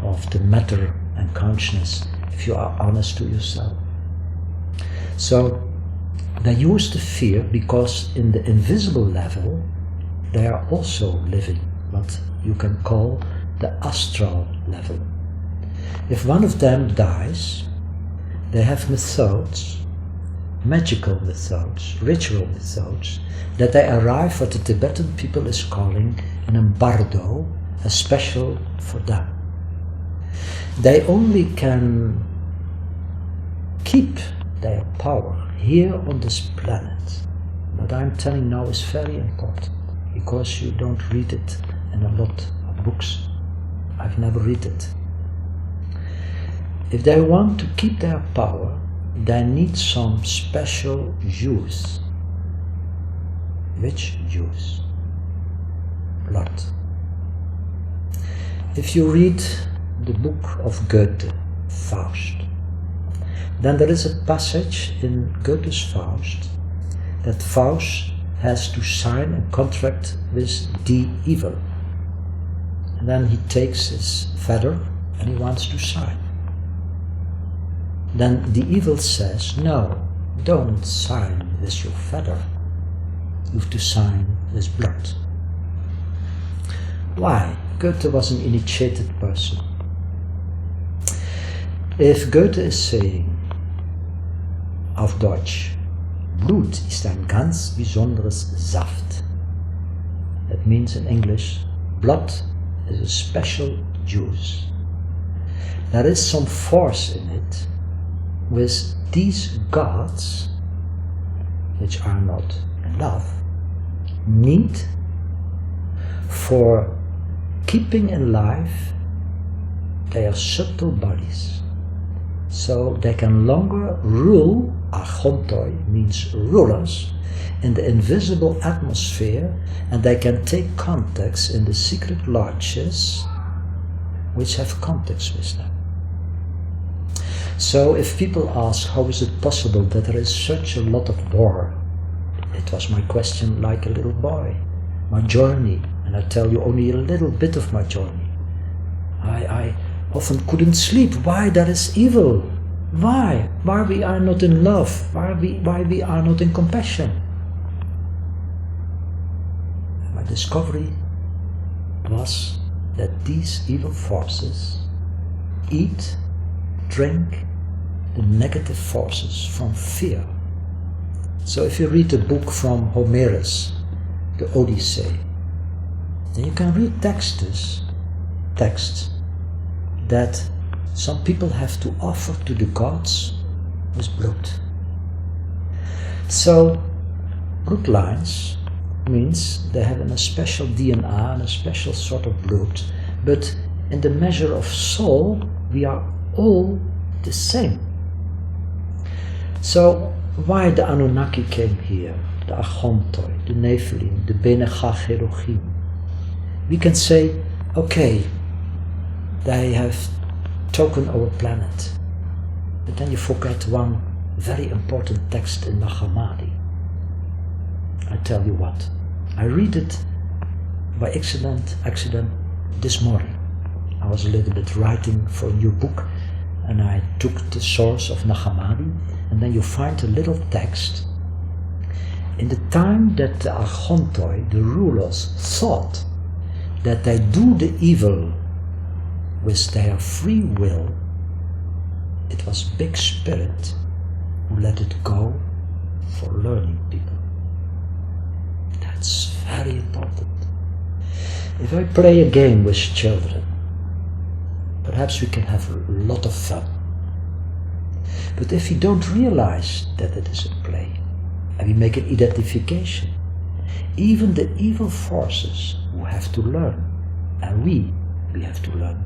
S1: of the matter and consciousness if you are honest to yourself. So they use the fear because in the invisible level they are also living what you can call the astral level. If one of them dies, they have methods, magical methods, ritual methods, that they arrive what the Tibetan people is calling an bardo, a special for them. They only can keep their power here on this planet. What I'm telling now is very important, because you don't read it in a lot of books. I've never read it. If they want to keep their power, they need some special juice. Which juice? Blood. If you read the book of Goethe, Faust, then there is a passage in Goethe's Faust that Faust has to sign a contract with the evil. And then he takes his feather and he wants to sign. Then the evil says, no, don't sign with your feather. You have to sign with blood. Why? Goethe was an initiated person. If Goethe is saying, auf Deutsch, Blut ist ein ganz besonderes Saft. That means in English, blood is a special juice. There is some force in it with these gods, which are not in love, need for keeping in life their subtle bodies. So they can longer rule, archontoi means rulers, in the invisible atmosphere, and they can take contacts in the secret lodges which have contacts with them. So if people ask how is it possible that there is such a lot of war, it was my question like a little boy, my journey, and I tell you only a little bit of my journey. I often couldn't sleep. Why there is evil? Why? Why we are not in love? Why we are not in compassion? And my discovery was that these evil forces eat, drink the negative forces from fear. So if you read the book from Homerus, the Odyssey, then you can read texts that some people have to offer to the gods with blood. So bloodlines means they have a special DNA and a special sort of blood, but in the measure of soul we are all the same. So why the Anunnaki came here, the Archontoi, the Nephilim, the Bene Chacherochim? We can say, okay, they have taken our planet. But then you forget one very important text in Nag Hammadi. I tell you what, I read it by accident this morning. I was a little bit writing for a new book, and I took the source of Nag Hammadi, and then you find a little text. In the time that the Archontoi, the rulers, thought that they do the evil with their free will, it was Big Spirit who let it go for learning people. That's very important. If I play a game with children, perhaps we can have a lot of fun. But if we don't realize that it is a play, and we make an identification, even the evil forces who have to learn, and we have to learn,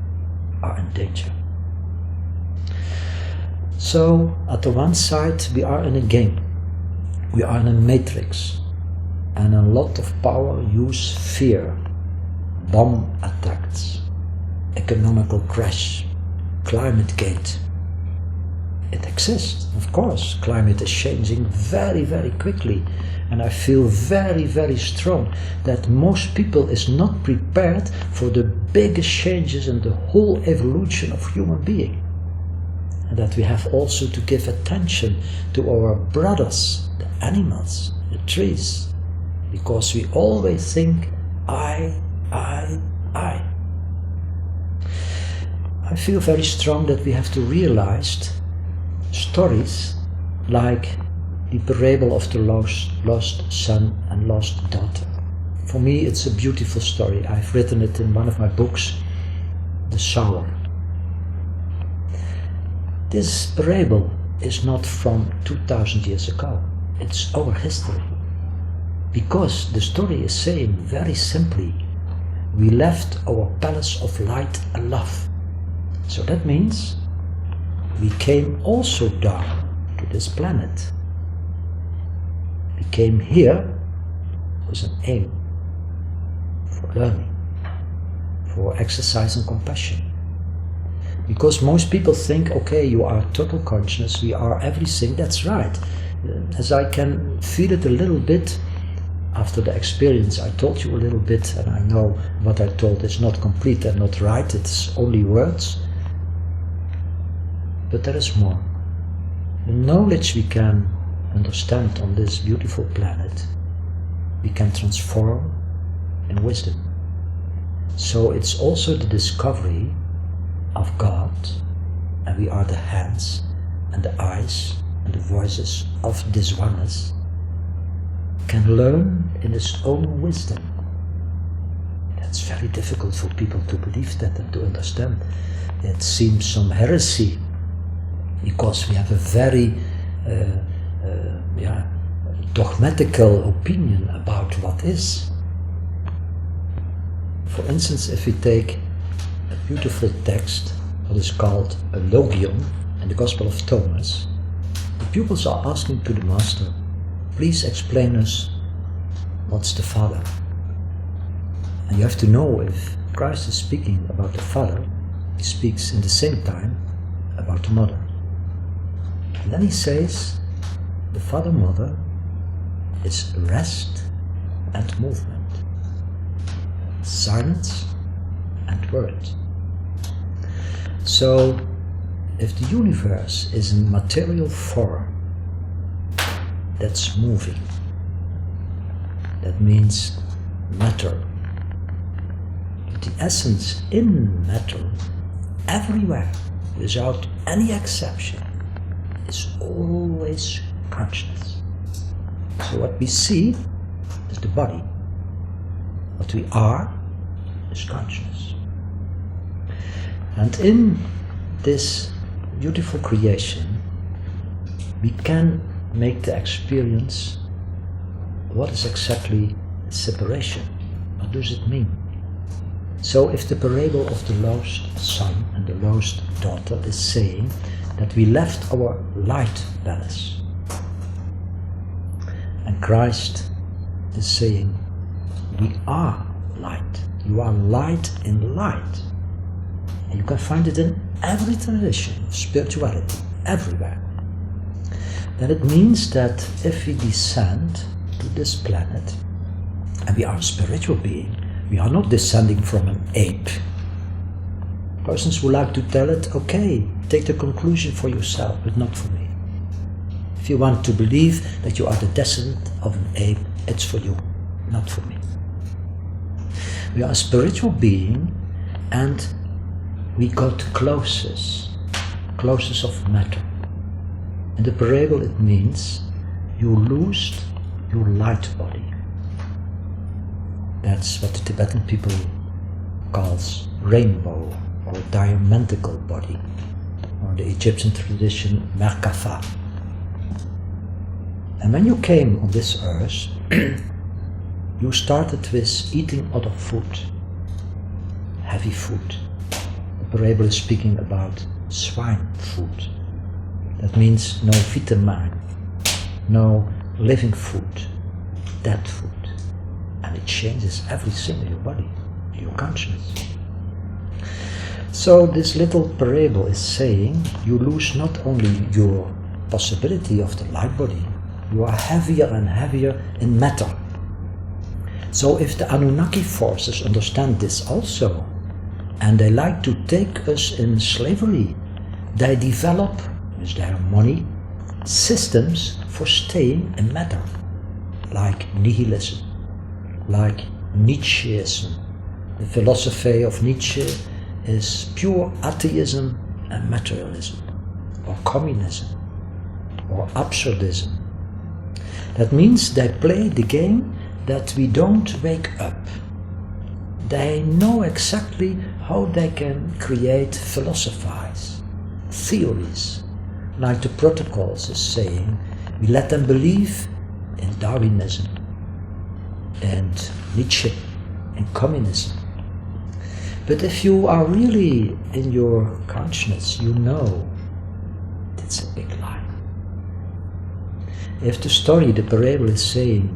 S1: are in danger. So, at the one side, we are in a game, we are in a matrix, and a lot of power use fear, bomb attacks, economical crash, climate gate. It exists, of course. Climate is changing very, very quickly, and I feel very, very strong that most people is not prepared for the biggest changes in the whole evolution of human being, and that we have also to give attention to our brothers, the animals, the trees, because we always think I feel very strong that we have to realize stories like the parable of the lost son and lost daughter. For me, it's a beautiful story. I've written it in one of my books, The Sower. This parable is not from 2000 years ago. It's our history. Because the story is saying very simply, we left our palace of light and love. So that means we came also down to this planet. We came here with an aim for learning, for exercise and compassion. Because most people think, okay, you are total consciousness, we are everything. That's right. As I can feel it a little bit, after the experience I told you a little bit, and I know what I told is not complete and not right, it's only words. But there is more. The knowledge we can understand on this beautiful planet, we can transform in wisdom. So it's also the discovery of God, and we are the hands and the eyes and the voices of this oneness, can learn in its own wisdom. That's very difficult for people to believe that and to understand. It seems some heresy, because we have a very dogmatical opinion about what is. For instance, if we take a beautiful text, what is called a logion in the Gospel of Thomas, the pupils are asking to the Master, please explain us what's the Father. And you have to know, if Christ is speaking about the Father, he speaks in the same time about the Mother. And then he says, the Father-Mother is rest and movement, silence and word. So, if the universe is in material form, that's moving. That means matter. But the essence in matter, everywhere, without any exception, is always consciousness. So what we see is the body. What we are is consciousness. And in this beautiful creation, we can make the experience, what is exactly separation? What does it mean? So if the parable of the lost son and the lost daughter is saying that we left our light palace, and Christ is saying we are light, you are light in light, and you can find it in every tradition of spirituality, everywhere, then it means that if we descend to this planet, and we are a spiritual being, we are not descending from an ape. Persons who like to tell it, okay, take the conclusion for yourself, but not for me. If you want to believe that you are the descendant of an ape, it's for you, not for me. We are a spiritual being, and we got closest of matter. In the parable it means you lost your light body. That's what the Tibetan people calls rainbow or diamantical body, or the Egyptian tradition Merkaba. And when you came on this earth, you started with eating other food, heavy food. The parable is speaking about swine food. That means no vitamin, no living food, dead food. And it changes everything in your body, your consciousness. So this little parable is saying you lose not only your possibility of the light body, you are heavier and heavier in matter. So if the Anunnaki forces understand this also, and they like to take us in slavery, they develop, with their money, systems for staying in matter, like nihilism, like Nietzscheism. The philosophy of Nietzsche is pure atheism and materialism, or communism, or absurdism. That means they play the game that we don't wake up. They know exactly how they can create philosophies, theories, like the protocols is saying. We let them believe in Darwinism and Nietzsche and communism. But if you are really in your consciousness, you know it's a big lie. If the story, the parable is saying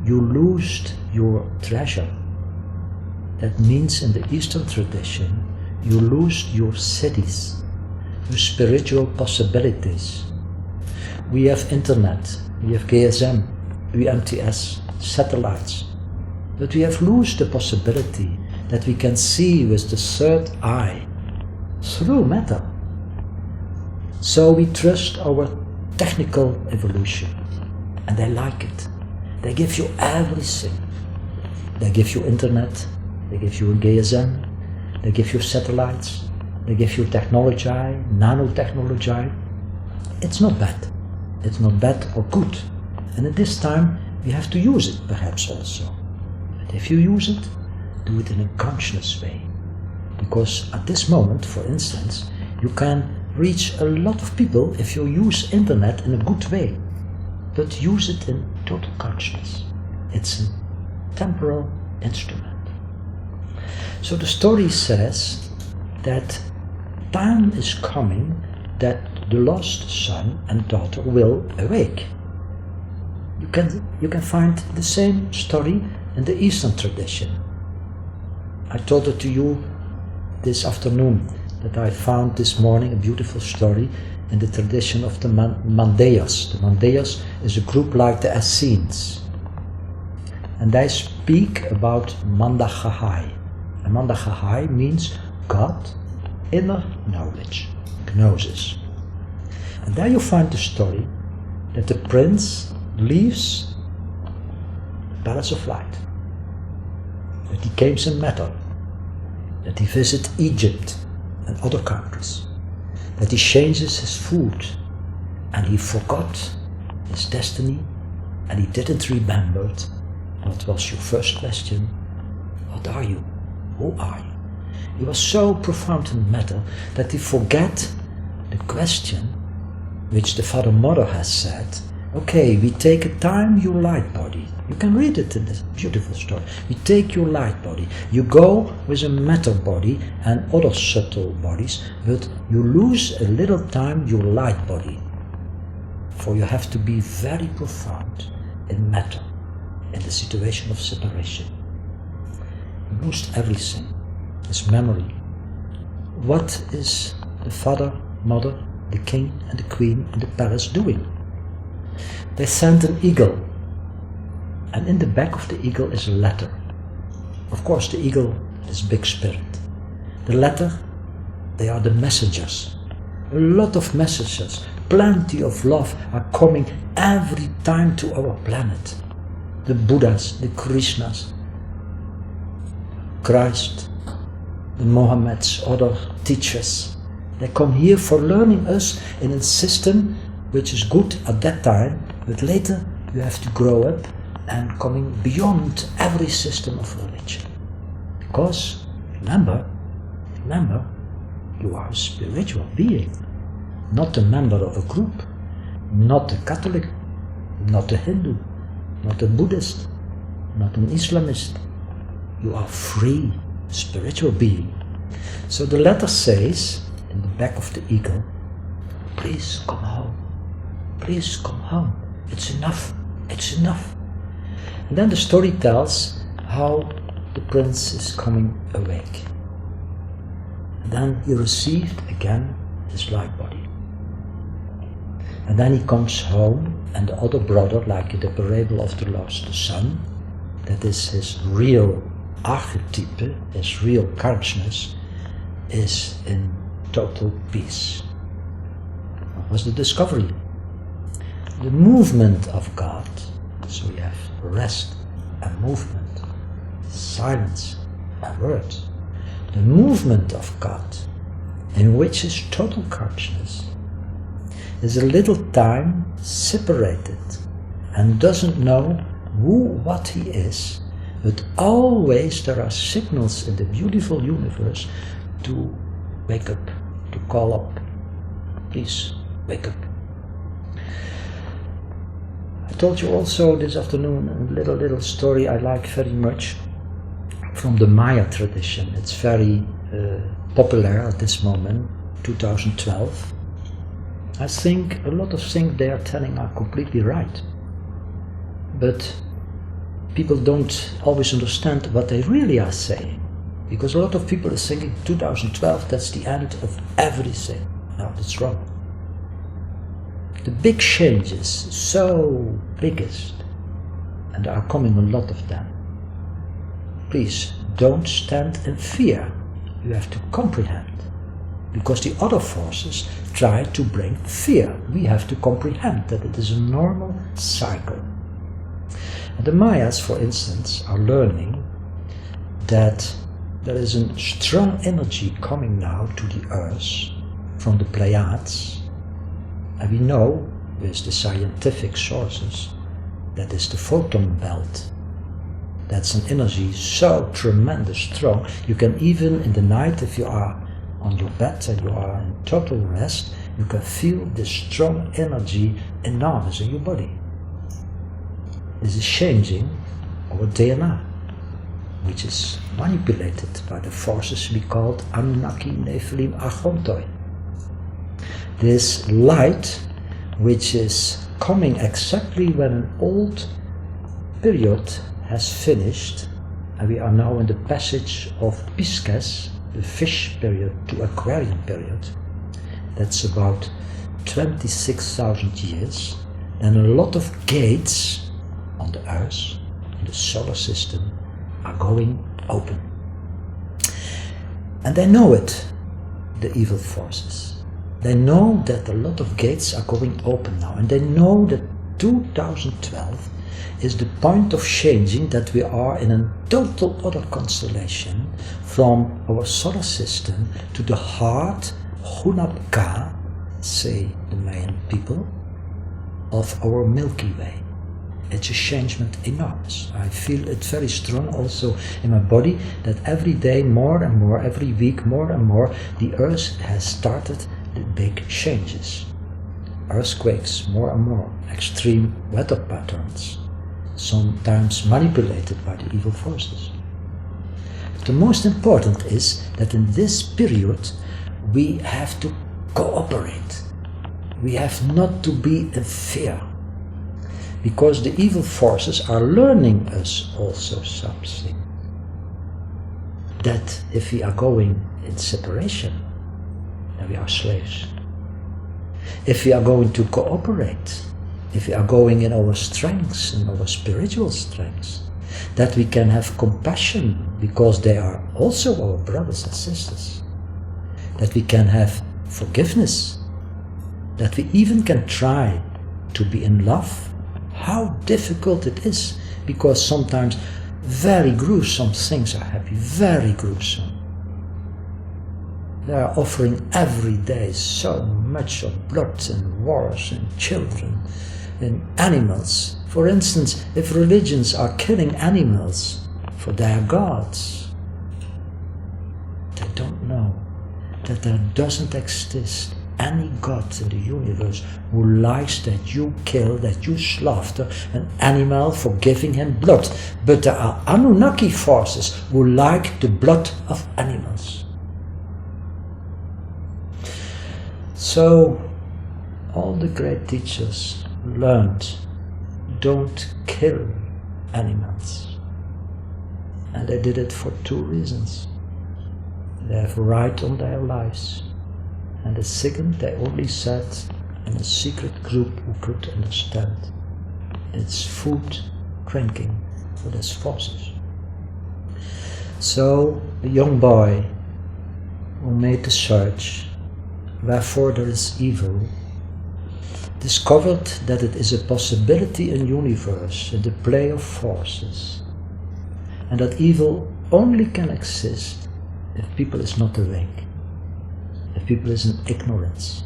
S1: you lost your treasure, that means in the Eastern tradition you lose your cities, your spiritual possibilities. We have internet, we have GSM, UMTS, satellites. But we have lost the possibility that we can see with the third eye through matter. So we trust our technical evolution, and they like it. They give you everything. They give you internet, they give you a GSM, they give you satellites, they give you technology, nanotechnology. It's not bad. It's not bad or good. And at this time, we have to use it perhaps also. But if you use it, do it in a conscious way. Because at this moment, for instance, you can reach a lot of people if you use internet in a good way. But use it in total consciousness. It's a temporal instrument. So the story says that time is coming that the lost son and daughter will awake. You can find the same story in the Eastern tradition. I told it to you this afternoon that I found this morning a beautiful story in the tradition of the Mandayas. The Mandayas is a group like the Essenes. And they speak about Mandahahai. And Mandahahai means God, inner knowledge, gnosis. And there you find the story that the prince leaves the Palace of Light, that he comes in matter, that he visits Egypt and other countries, that he changes his food, and he forgot his destiny, and he didn't remember what was your first question. What are you? Who are you? He was so profound in matter that he forget the question which the Father Mother has said. Okay, we take a time your light body. You can read it in this beautiful story. You take your light body. You go with a matter body and other subtle bodies, but you lose a little time your light body. For you have to be very profound in matter, in the situation of separation. You lose everything. It's memory. What is the father, mother, the king and the queen in the palace doing? They sent an eagle, and in the back of the eagle is a letter. Of course, the eagle is big spirit. The letter, they are the messengers. A lot of messages, plenty of love are coming every time to our planet. The Buddhas, the Krishnas, Christ, the Mohammeds, other teachers. They come here for learning us in a system which is good at that time, but later you have to grow up and coming beyond every system of religion. Because, remember, you are a spiritual being, not a member of a group, not a Catholic, not a Hindu, not a Buddhist, not an Islamist. You are free, spiritual being. So the letter says, in the back of the eagle, please come home. Please come home. It's enough. It's enough. And then the story tells how the prince is coming awake. And then he received again his light body. And then he comes home, and the other brother, like the parable of the lost son, that is his real archetype, his real consciousness, is in total peace. What was the discovery? The movement of God. So you have rest and movement, silence and word. The movement of God, in which is total consciousness, is a little time separated and doesn't know who, what he is, but always there are signals in the beautiful universe to wake up, to call up. Please, wake up. I told you also this afternoon a little story I like very much from the Maya tradition. It's very popular at this moment, 2012. I think a lot of things they are telling are completely right. But people don't always understand what they really are saying. Because a lot of people are thinking 2012, that's the end of everything. No, that's wrong. The big changes, so biggest and there are coming a lot of them. Please don't stand in fear. You have to comprehend, because the other forces try to bring fear. We have to comprehend that it is a normal cycle. And the Mayas, for instance, are learning that there is a strong energy coming now to the earth from the Pleiades, and we know with the scientific sources that is the photon belt. That's an energy so tremendous strong, you can even in the night, if you are on your bed and you are in total rest, you can feel this strong energy enormous in your body. This is changing our DNA, which is manipulated by the forces we called Anunnaki, Nephilim, Archontoi. This light, which is coming exactly when an old period has finished, and we are now in the passage of Pisces, the fish period to Aquarian period. That's about 26,000 years, and a lot of gates on the Earth, in the solar system, are going open. And they know it, the evil forces. They know that a lot of gates are going open now, and they know that 2012 is the point of changing, that we are in a total other constellation from our solar system to the heart, Hunapka, say the Mayan people, of our Milky Way. It's a changement enormous. I feel it very strong also in my body that every day more and more, every week more and more, the Earth has started the big changes. Earthquakes more and more, extreme weather patterns, sometimes manipulated by the evil forces. But the most important is that in this period we have to cooperate. We have not to be in fear, because the evil forces are learning us also something. That if we are going in separation, then we are slaves. If we are going to cooperate, if we are going in our strengths, in our spiritual strengths, that we can have compassion because they are also our brothers and sisters, that we can have forgiveness, that we even can try to be in love. How difficult it is, because sometimes very gruesome things are happening, very gruesome. They are offering every day so much of blood and wars and children and animals. For instance, if religions are killing animals for their gods, they don't know that there doesn't exist any God in the universe who likes that you kill, that you slaughter an animal for giving him blood. But there are Anunnaki forces who like the blood of animals. So all the great teachers learned, don't kill animals. And they did it for two reasons. They have right on their lives. And the second, they only said in a secret group who could understand. It's food, drinking for these forces. So a young boy who made the search, wherefore there is evil, discovered that it is a possibility in the universe, in the play of forces, and that evil only can exist if people is not awake, if people is in ignorance,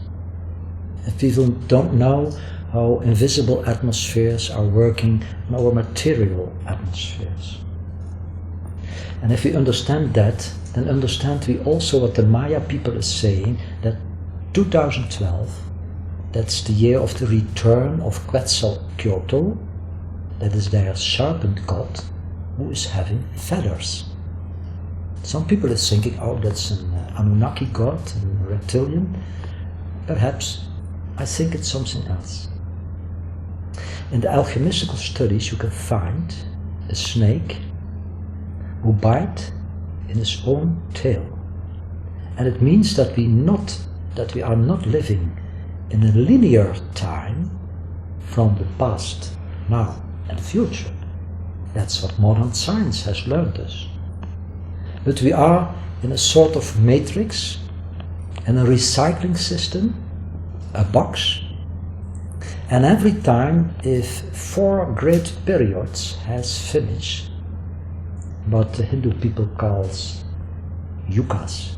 S1: if people don't know how invisible atmospheres are working in our material atmospheres. And if we understand that, then understand we also what the Maya people is saying, that 2012, that's the year of the return of Quetzalcoatl, that is their serpent god, who is having feathers. Some people are thinking, oh, that's an Anunnaki god, a reptilian. Perhaps. I think it's something else. In the alchemistical studies you can find a snake who bites in his own tail. And it means that we are not living in a linear time from the past, now and future, That's what modern science has learned us. But we are in a sort of matrix and a recycling system, a box. And every time, if 4 great periods has finished, what the Hindu people calls yugas,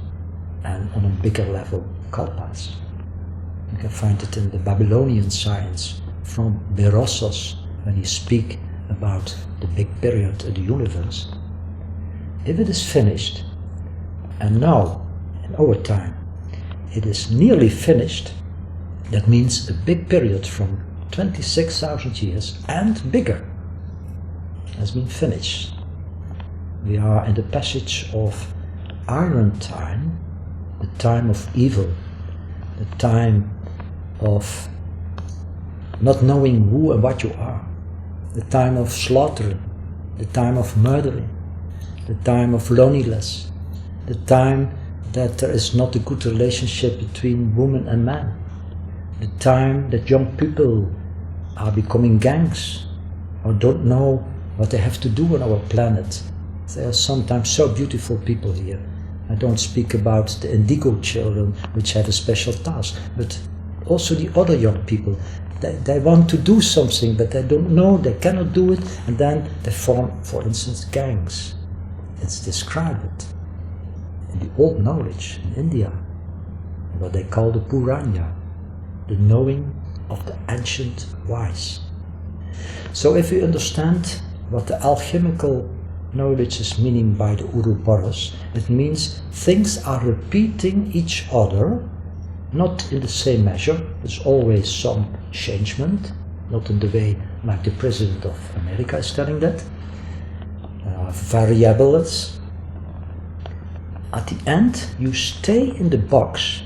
S1: and on a bigger level, kalpas. You can find it in the Babylonian science from Berossos when he speaks about the big period of the universe. If it is finished, and now, in our time, it is nearly finished, that means a big period from 26,000 years and bigger has been finished. We are in the passage of Iron Time, the time of evil, the time of not knowing who and what you are, the time of slaughtering, the time of murdering, the time of loneliness, the time that there is not a good relationship between woman and man, the time that young people are becoming gangs or don't know what they have to do on our planet. There are sometimes so beautiful people here. I don't speak about the indigo children, which have a special task, but also the other young people. They want to do something, but they don't know, they cannot do it, and then they form, for instance, gangs. It's described in the old knowledge in India, what they call the Purana, the knowing of the ancient wise. So if we understand what the alchemical knowledge is meaning by the Ouroboros, it means things are repeating each other, not in the same measure. There's always some changement, not in the way like the President of America is telling that. Variables. At the end, you stay in the box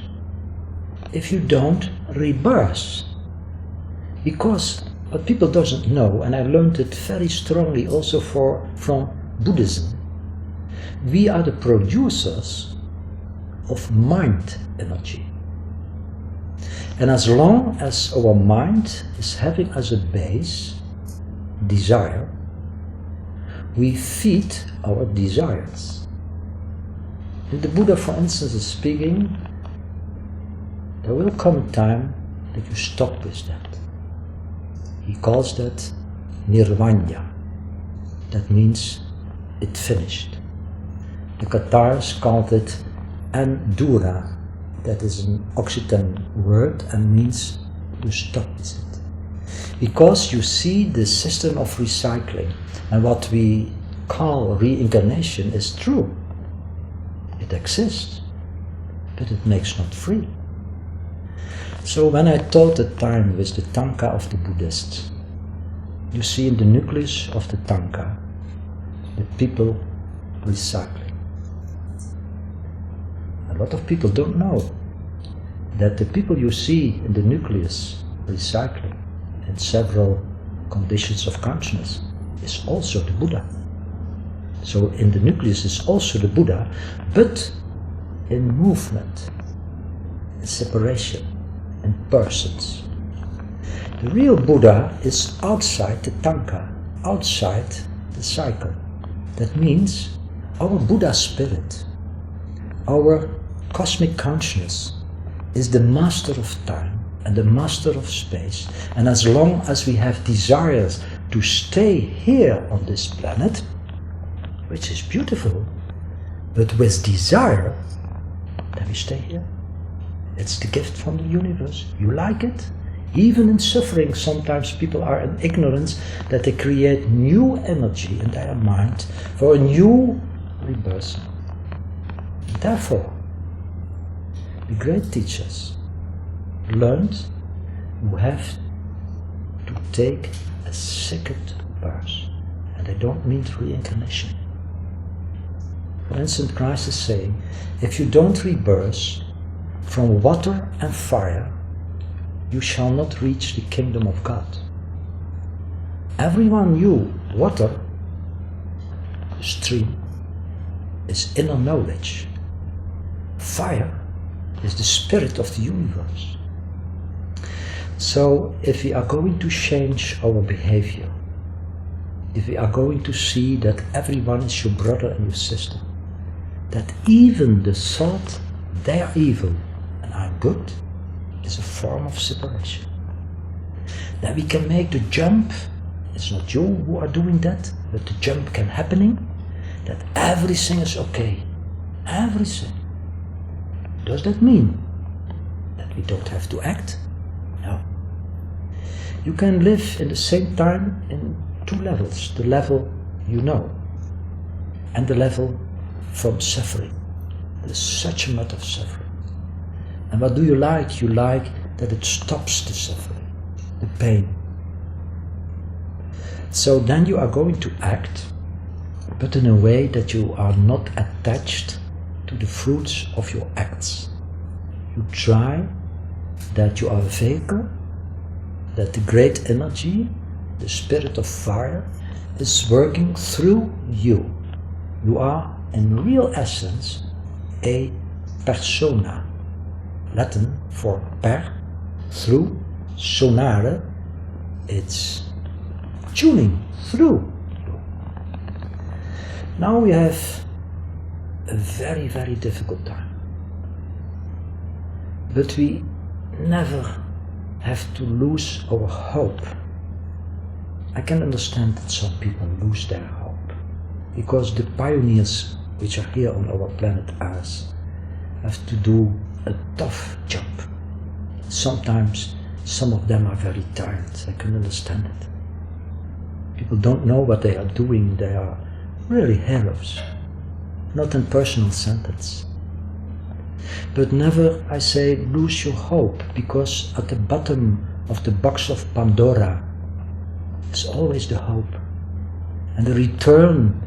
S1: if you don't rebirth. Because what people doesn't know, and I learned it very strongly also from Buddhism, we are the producers of mind energy. And as long as our mind is having as a base desire, we feed our desires. And the Buddha, for instance, is speaking, there will come a time that you stop with that. He calls that nirvana. That means it finished. The Cathars called it andura. That is an Occitan word and means you stop with it. Because you see the system of recycling, and what we call reincarnation is true. It exists, but it makes not free. So when I taught the time with the Tanka of the Buddhists, you see in the nucleus of the Tanka the people recycling. A lot of people don't know that the people you see in the nucleus recycling in several conditions of consciousness is also the Buddha. So in the nucleus is also the Buddha, but in movement, in separation, in persons. The real Buddha is outside the Tanka, outside the cycle. That means our Buddha spirit, our cosmic consciousness, is the master of time and the master of space. And as long as we have desires to stay here on this planet, which is beautiful, but with desire, then we stay here. It's the gift from the universe. You like it? Even in suffering, sometimes people are in ignorance that they create new energy in their mind for a new rebirth. Therefore, the great teachers learned you have to take a second birth, and they don't mean reincarnation. For instance, Christ is saying, if you don't rebirth from water and fire, you shall not reach the kingdom of God. Everyone knew water, the stream, is inner knowledge. Fire is the spirit of the universe. So if we are going to change our behavior, if we are going to see that everyone is your brother and your sister, that even the thought they are evil and I'm good is a form of separation, then we can make the jump. It's not you who are doing that, but the jump can happening, that everything is okay. Everything. Does that mean that we don't have to act? No. You can live in the same time in two levels. The level you know and the level from suffering. There's such a lot of suffering. And what do you like? You like that it stops the suffering, the pain. So then you are going to act, but in a way that you are not attached to the fruits of your acts. You try that you are a vehicle, that the great energy, the spirit of fire, is working through you. You are, in real essence, a persona. Latin for per, through, sonare, it's tuning through. Now we have a very, very difficult time. But we never have to lose our hope. I can understand that some people lose their hope, because the pioneers which are here on our planet Earth have to do a tough job. Sometimes some of them are very tired, I can understand it. People don't know what they are doing, they are really heroes, not in personal sentence. But never, I say, lose your hope, because at the bottom of the box of Pandora is always the hope. And the return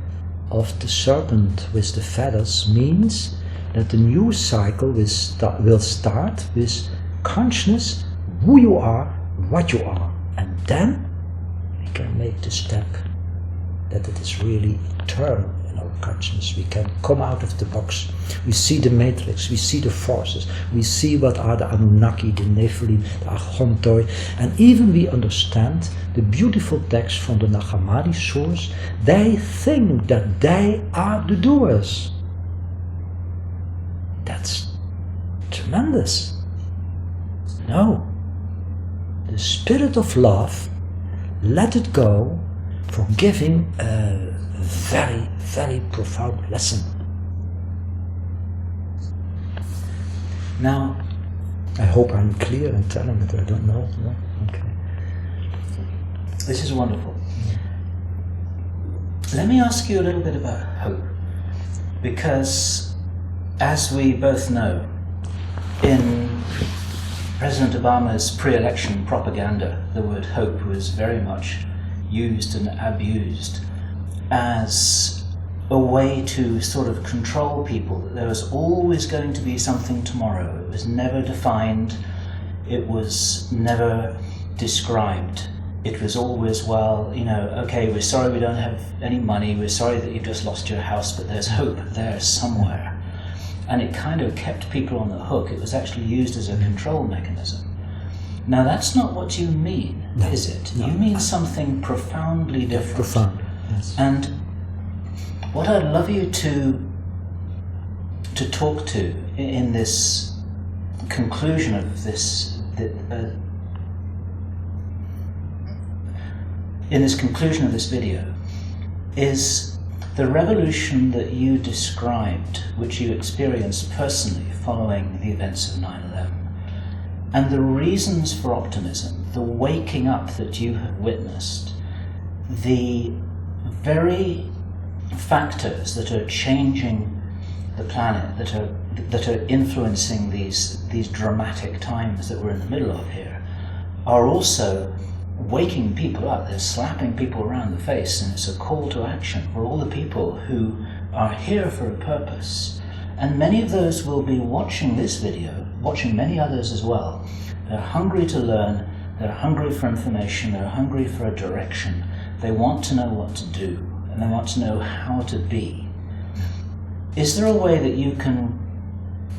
S1: of the serpent with the feathers means that the new cycle will start with consciousness, who you are, what you are. And then we can make the step that it is really eternal in our consciousness. We can come out of the box. We see the matrix, we see the forces, we see what are the Anunnaki, the Nephilim, the Achontoi, and even we understand the beautiful text from the Nag Hammadi source. They think that they are the doers. That's tremendous. No. The spirit of love, let it go, for giving a very, very profound lesson. Now, I hope I'm clear in telling it, I don't know. No? Okay.
S2: This is wonderful. Let me ask you a little bit about hope, because as we both know, in President Obama's pre-election propaganda, the word hope was very much used and abused as a way to sort of control people, that there was always going to be something tomorrow. It was never defined, it was never described. It was always, well, you know, okay, we're sorry we don't have any money, we're sorry that you've just lost your house, but there's hope there somewhere. And it kind of kept people on the hook. It was actually used as a control mechanism. Now that's not what you mean, no, is it? No. You mean something profoundly different.
S1: Profound, yes.
S2: And what I'd love you to talk to in this conclusion of this, in this conclusion of this video, is the revolution that you described, which you experienced personally following the events of 9/11, and the reasons for optimism, the waking up that you have witnessed, the very factors that are changing the planet, that are influencing these dramatic times that we're in the middle of here, are also waking people up. They're slapping people around the face, and it's a call to action for all the people who are here for a purpose. And many of those will be watching this video, watching many others as well. They're hungry to learn, they're hungry for information, they're hungry for a direction. They want to know what to do, and they want to know how to be. Is there a way that you can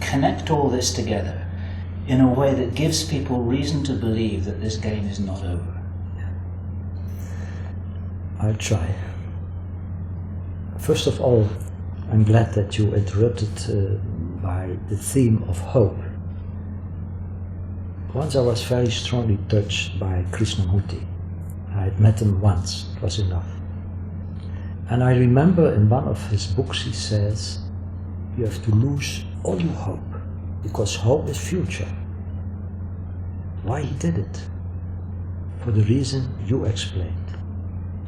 S2: connect all this together in a way that gives people reason to believe that this game is not over?
S1: I'll try. First of all, I'm glad that you interrupted by the theme of hope. Once I was very strongly touched by Krishnamurti. I had met him once, it was enough. And I remember in one of his books he says, you have to lose all your hope, because hope is future. Why he did it? For the reason you explained.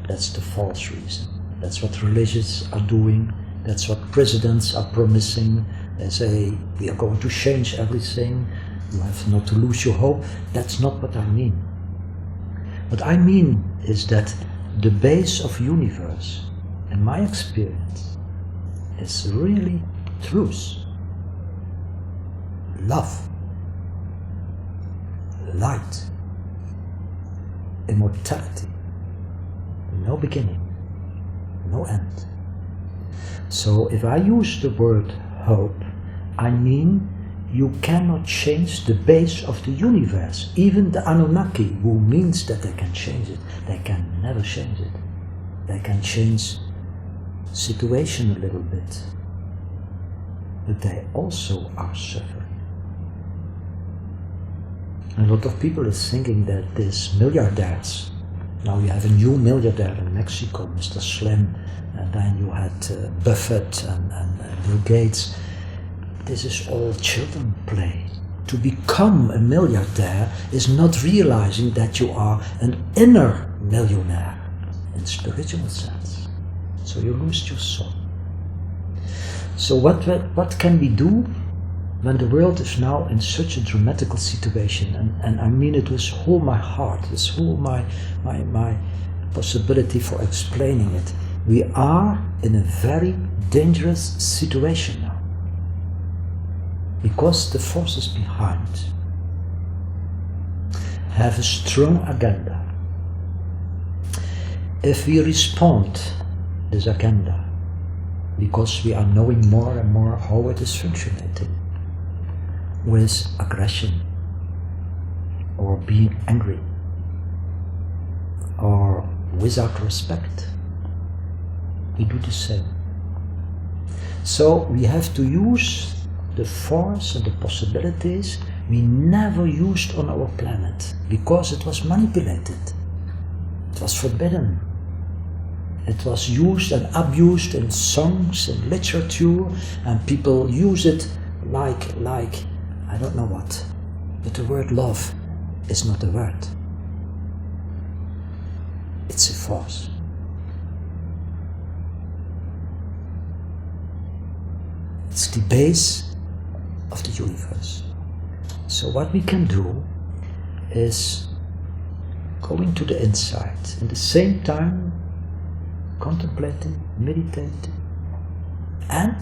S1: That's the false reason. That's what religions are doing. That's what presidents are promising. They say, we are going to change everything. You have not to lose your hope. That's not what I mean. What I mean is that the base of universe, in my experience, is really truth, love, light, immortality, no beginning, no end. So if I use the word hope, I mean you cannot change the base of the universe. Even the Anunnaki, who means that they can change it, they can never change it. They can change situation a little bit, but they also are suffering. A lot of people is thinking that these milliardaires, now you have a new milliardaire in Mexico, Mr. Slim, and then you had Buffett and Bill Gates. This is all children play. To become a milliardaire is not realizing that you are an inner millionaire in spiritual sense. So you lose your soul. So what can we do when the world is now in such a dramatical situation? And I mean it with all my heart, with all my possibility for explaining it. We are in a very dangerous situation now. Because the forces behind have a strong agenda. If we respond this agenda, because we are knowing more and more how it is functioning, with aggression, or being angry, or without respect, we do the same. So we have to use the force and the possibilities we never used on our planet, because it was manipulated, it was forbidden, it was used and abused in songs, in literature, and people use it like I don't know what, but the word love is not a word, it's a force. It's the base of the universe. So what we can do is going to the inside, in the same time contemplating, meditating, and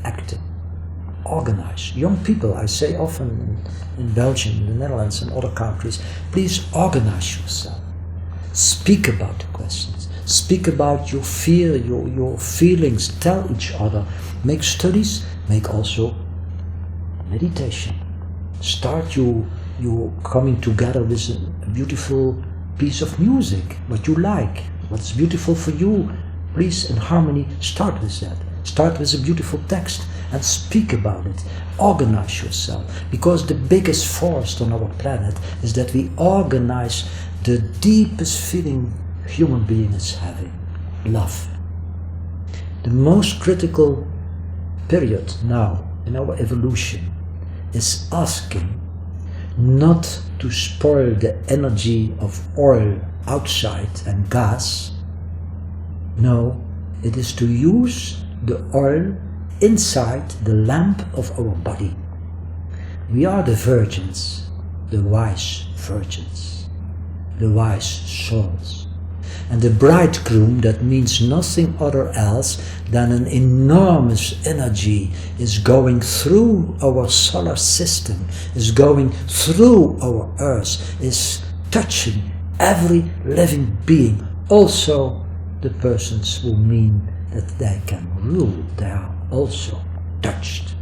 S1: acting. Organize. Young people, I say often in Belgium, in the Netherlands and other countries, please organize yourself. Speak about the questions. Speak about your fear, your feelings. Tell each other. Make studies, make also meditation. Start you coming together with a beautiful piece of music, what you like, what's beautiful for you. Please, in harmony, start with that. Start with a beautiful text and speak about it. Organize yourself, because the biggest force on our planet is that we organize the deepest feeling human being is having, love. The most critical period now in our evolution is asking not to spoil the energy of oil outside and gas. No, it is to use the oil inside the lamp of our body. We are the virgins, the wise virgins, the wise souls. And the bridegroom, that means nothing other else than an enormous energy, is going through our solar system, is going through our earth, is touching every living being. Also the persons who mean that they can rule, they are also touched.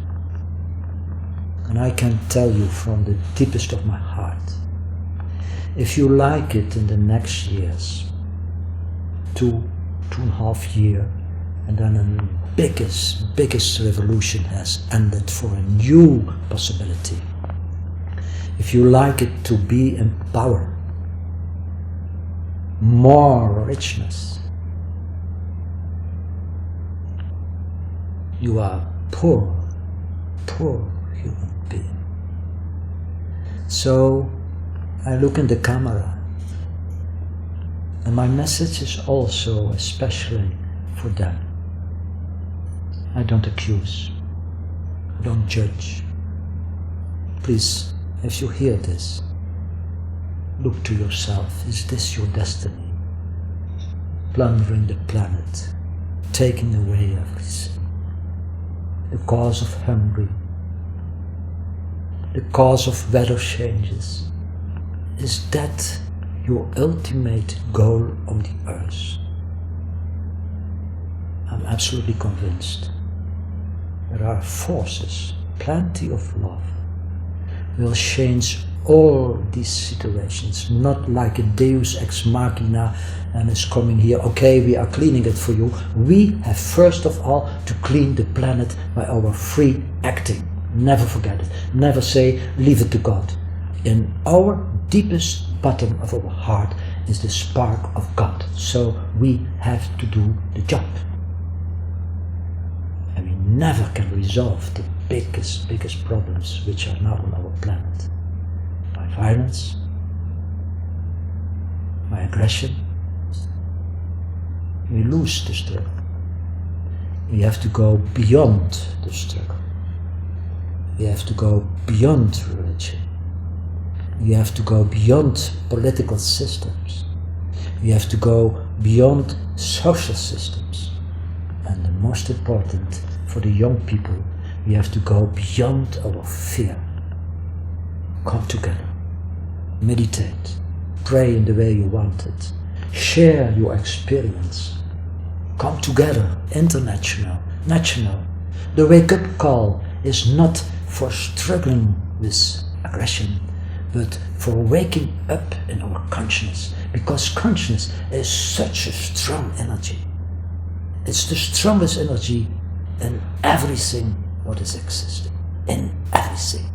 S1: And I can tell you from the deepest of my heart, if you like it in the next years, 2.5 years, and then a biggest revolution has ended for a new possibility. If you like it to be in power, more richness, you are poor human being. So I look in the camera, and my message is also especially for them. I don't accuse, I don't judge. Please, if you hear this, look to yourself. Is this your destiny? Plundering the planet, taking away everything. The cause of hunger, the cause of weather changes. Is that your ultimate goal on the earth? I'm absolutely convinced there are forces, plenty of love, will change all these situations, not like a deus ex machina and is coming here, okay, we are cleaning it for you. We have first of all to clean the planet by our free acting. Never forget it. Never say, leave it to God. In our deepest bottom of our heart is the spark of God. So we have to do the job. And we never can resolve the biggest problems which are now on our planet. By violence, by aggression. We lose the struggle. We have to go beyond the struggle. We have to go beyond religion. We have to go beyond political systems. We have to go beyond social systems. And the most important for the young people, we have to go beyond our fear. Come together. Meditate. Pray in the way you want it. Share your experience. Come together, international, national. The wake-up call is not for struggling with aggression, but for waking up in our consciousness, because consciousness is such a strong energy. It's the strongest energy in everything what is existing, in everything.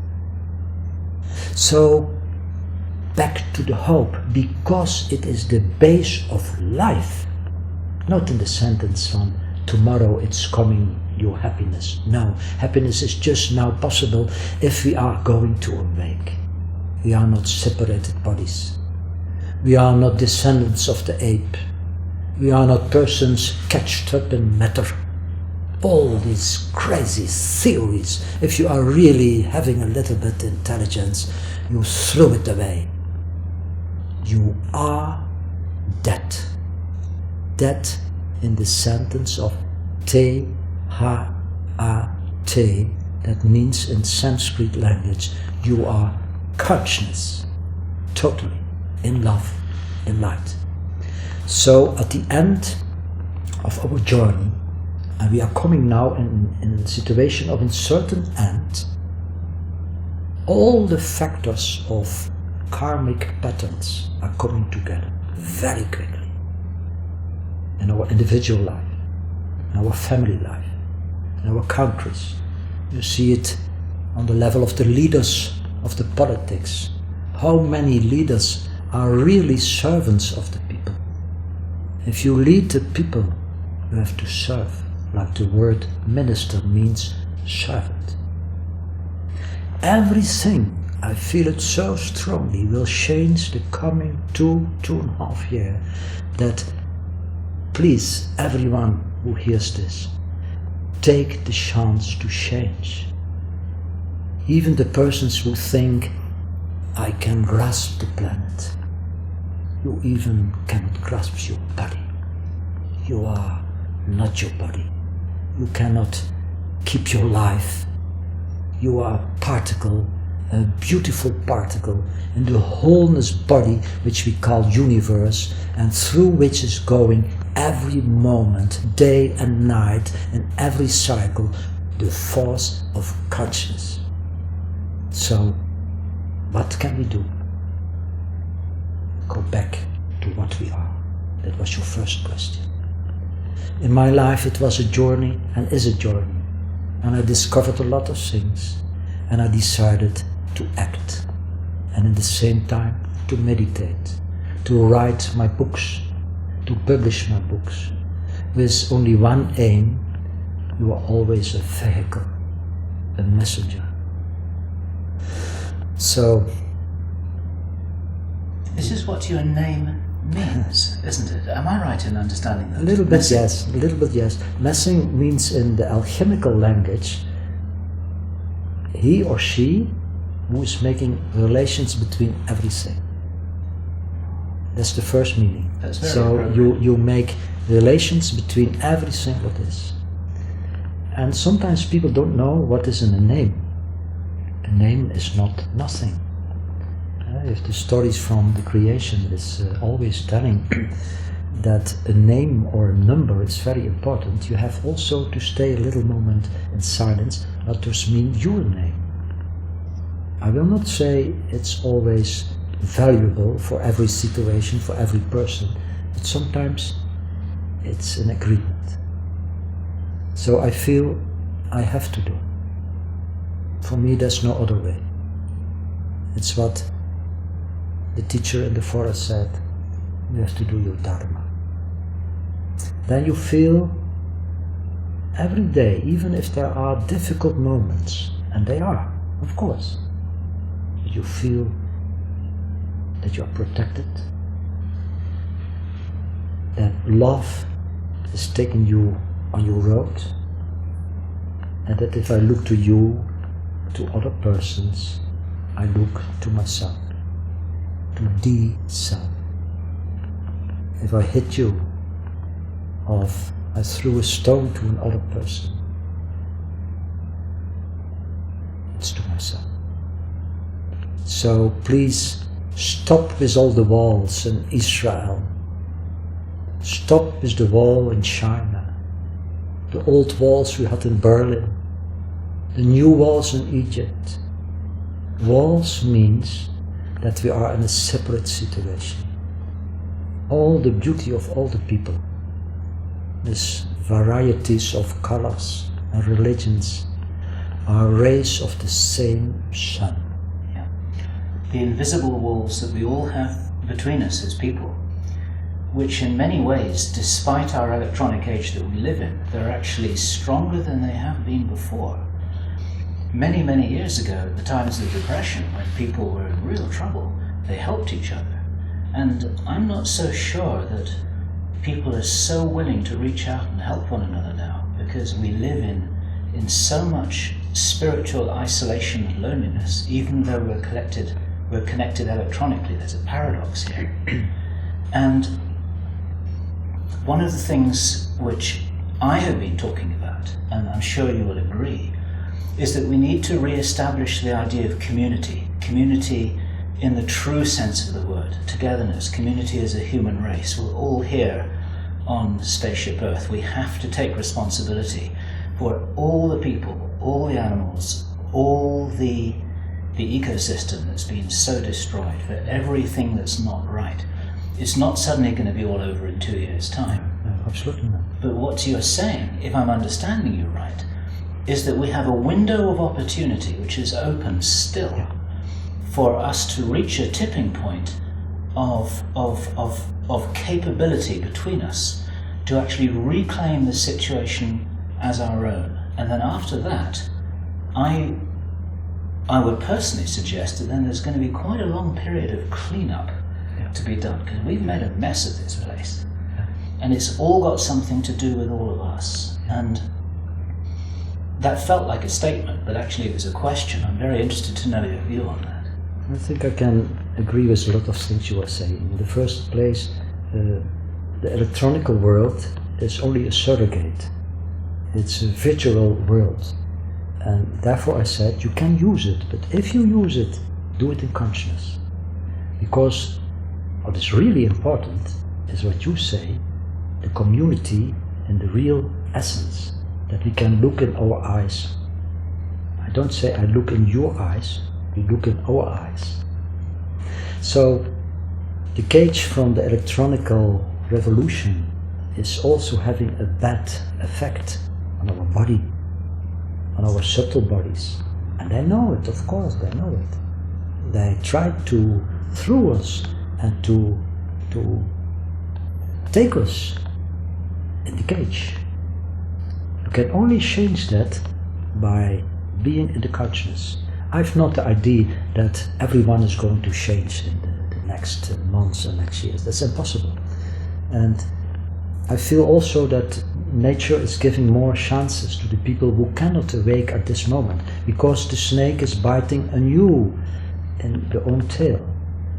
S1: So, back to the hope, because it is the base of life. Not in the sentence from tomorrow it's coming your happiness. No, happiness is just now possible if we are going to awake. We are not separated bodies. We are not descendants of the ape. We are not persons catched up in matter. All these crazy theories, if you are really having a little bit intelligence, you throw it away. You are dead. Dead in the sentence of T-H-A-T, that means in Sanskrit language, you are consciousness, totally, in love, in light. So at the end of our journey, and we are coming now in a situation of a certain end, all the factors of karmic patterns are coming together very quickly. In our individual life, in our family life, in our countries. You see it on the level of the leaders of the politics. How many leaders are really servants of the people? If you lead the people, you have to serve, like the word minister means servant. Everything, I feel it so strongly, will change the coming 2.5 years, that please, everyone who hears this, take the chance to change. Even the persons who think, I can grasp the planet. You even cannot grasp your body. You are not your body. You cannot keep your life. You are a particle, a beautiful particle in the wholeness body which we call universe, and through which is going every moment, day and night, in every cycle, the force of consciousness. So, what can we do? Go back to what we are. That was your first question. In my life it was a journey and is a journey. And I discovered a lot of things. And I decided to act. And at the same time to meditate. To write my books. To publish my books. With only one aim. You are always a vehicle. A messenger. So...
S2: This is what your name means, isn't it? Am I right in understanding that?
S1: A little bit, yes. A little bit, yes. Messing means in the alchemical language, he or she who is making relations between everything. That's the first meaning.
S2: That's very
S1: so
S2: appropriate.
S1: you make relations between everything what is. And sometimes people don't know what is in a name. A name is not nothing. If the stories from the creation is always telling that a name or a number is very important, you have also to stay a little moment in silence, not just mean your name. I will not say it's always valuable for every situation, for every person, but sometimes it's an agreement. So I feel I have to do. For me there's no other way. It's what the teacher in the forest said, you have to do your dharma. Then you feel every day, even if there are difficult moments, and they are, of course, you feel that you are protected, that love is taking you on your road, and that if I look to you, to other persons, I look to myself. To the self. If I hit you, or I threw a stone to another person, it's to myself. So please stop with all the walls in Israel. Stop with the wall in China. The old walls we had in Berlin. The new walls in Egypt. Walls means that we are in a separate situation. All the beauty of all the people, these varieties of colors and religions, are rays of the same sun.
S2: Yeah. The invisible walls that we all have between us as people, which in many ways, despite our electronic age that we live in, they're actually stronger than they have been before. Many, many years ago, at the times of the Depression, when people were in real trouble, they helped each other. And I'm not so sure that people are so willing to reach out and help one another now, because we live in so much spiritual isolation and loneliness, even though we're connected electronically. There's a paradox here. And one of the things which I have been talking about, and I'm sure you will agree, is that we need to re-establish the idea of community. Community in the true sense of the word. Togetherness. Community as a human race. We're all here on Spaceship Earth. We have to take responsibility for all the people, all the animals, all the ecosystem that's been so destroyed, for everything that's not right. It's not suddenly going to be all over in 2 years' time.
S1: No, absolutely not.
S2: But what you're saying, if I'm understanding you right, is that we have a window of opportunity which is open still for us to reach a tipping point of capability between us to actually reclaim the situation as our own. And then after that, I would personally suggest that then there's going to be quite a long period of cleanup to be done, because we've made a mess of this place. And it's all got something to do with all of us. And that felt like a statement, but actually it was a question. I'm very interested to know your view on that.
S1: I think I can agree with a lot of things you are saying. In the first place, the electronical world is only a surrogate. It's a virtual world. And therefore I said, you can use it, but if you use it, do it in consciousness. Because what is really important is what you say, the community and the real essence, that we can look in our eyes. I don't say I look in your eyes, we look in our eyes. So the cage from the electronical revolution is also having a bad effect on our body, on our subtle bodies. And they know it, of course, they know it. They try to throw us and to take us in the cage. You can only change that by being in the consciousness. I've not the idea that everyone is going to change in the next months and next years. That's impossible. And I feel also that nature is giving more chances to the people who cannot awake at this moment, because the snake is biting anew in their own tail.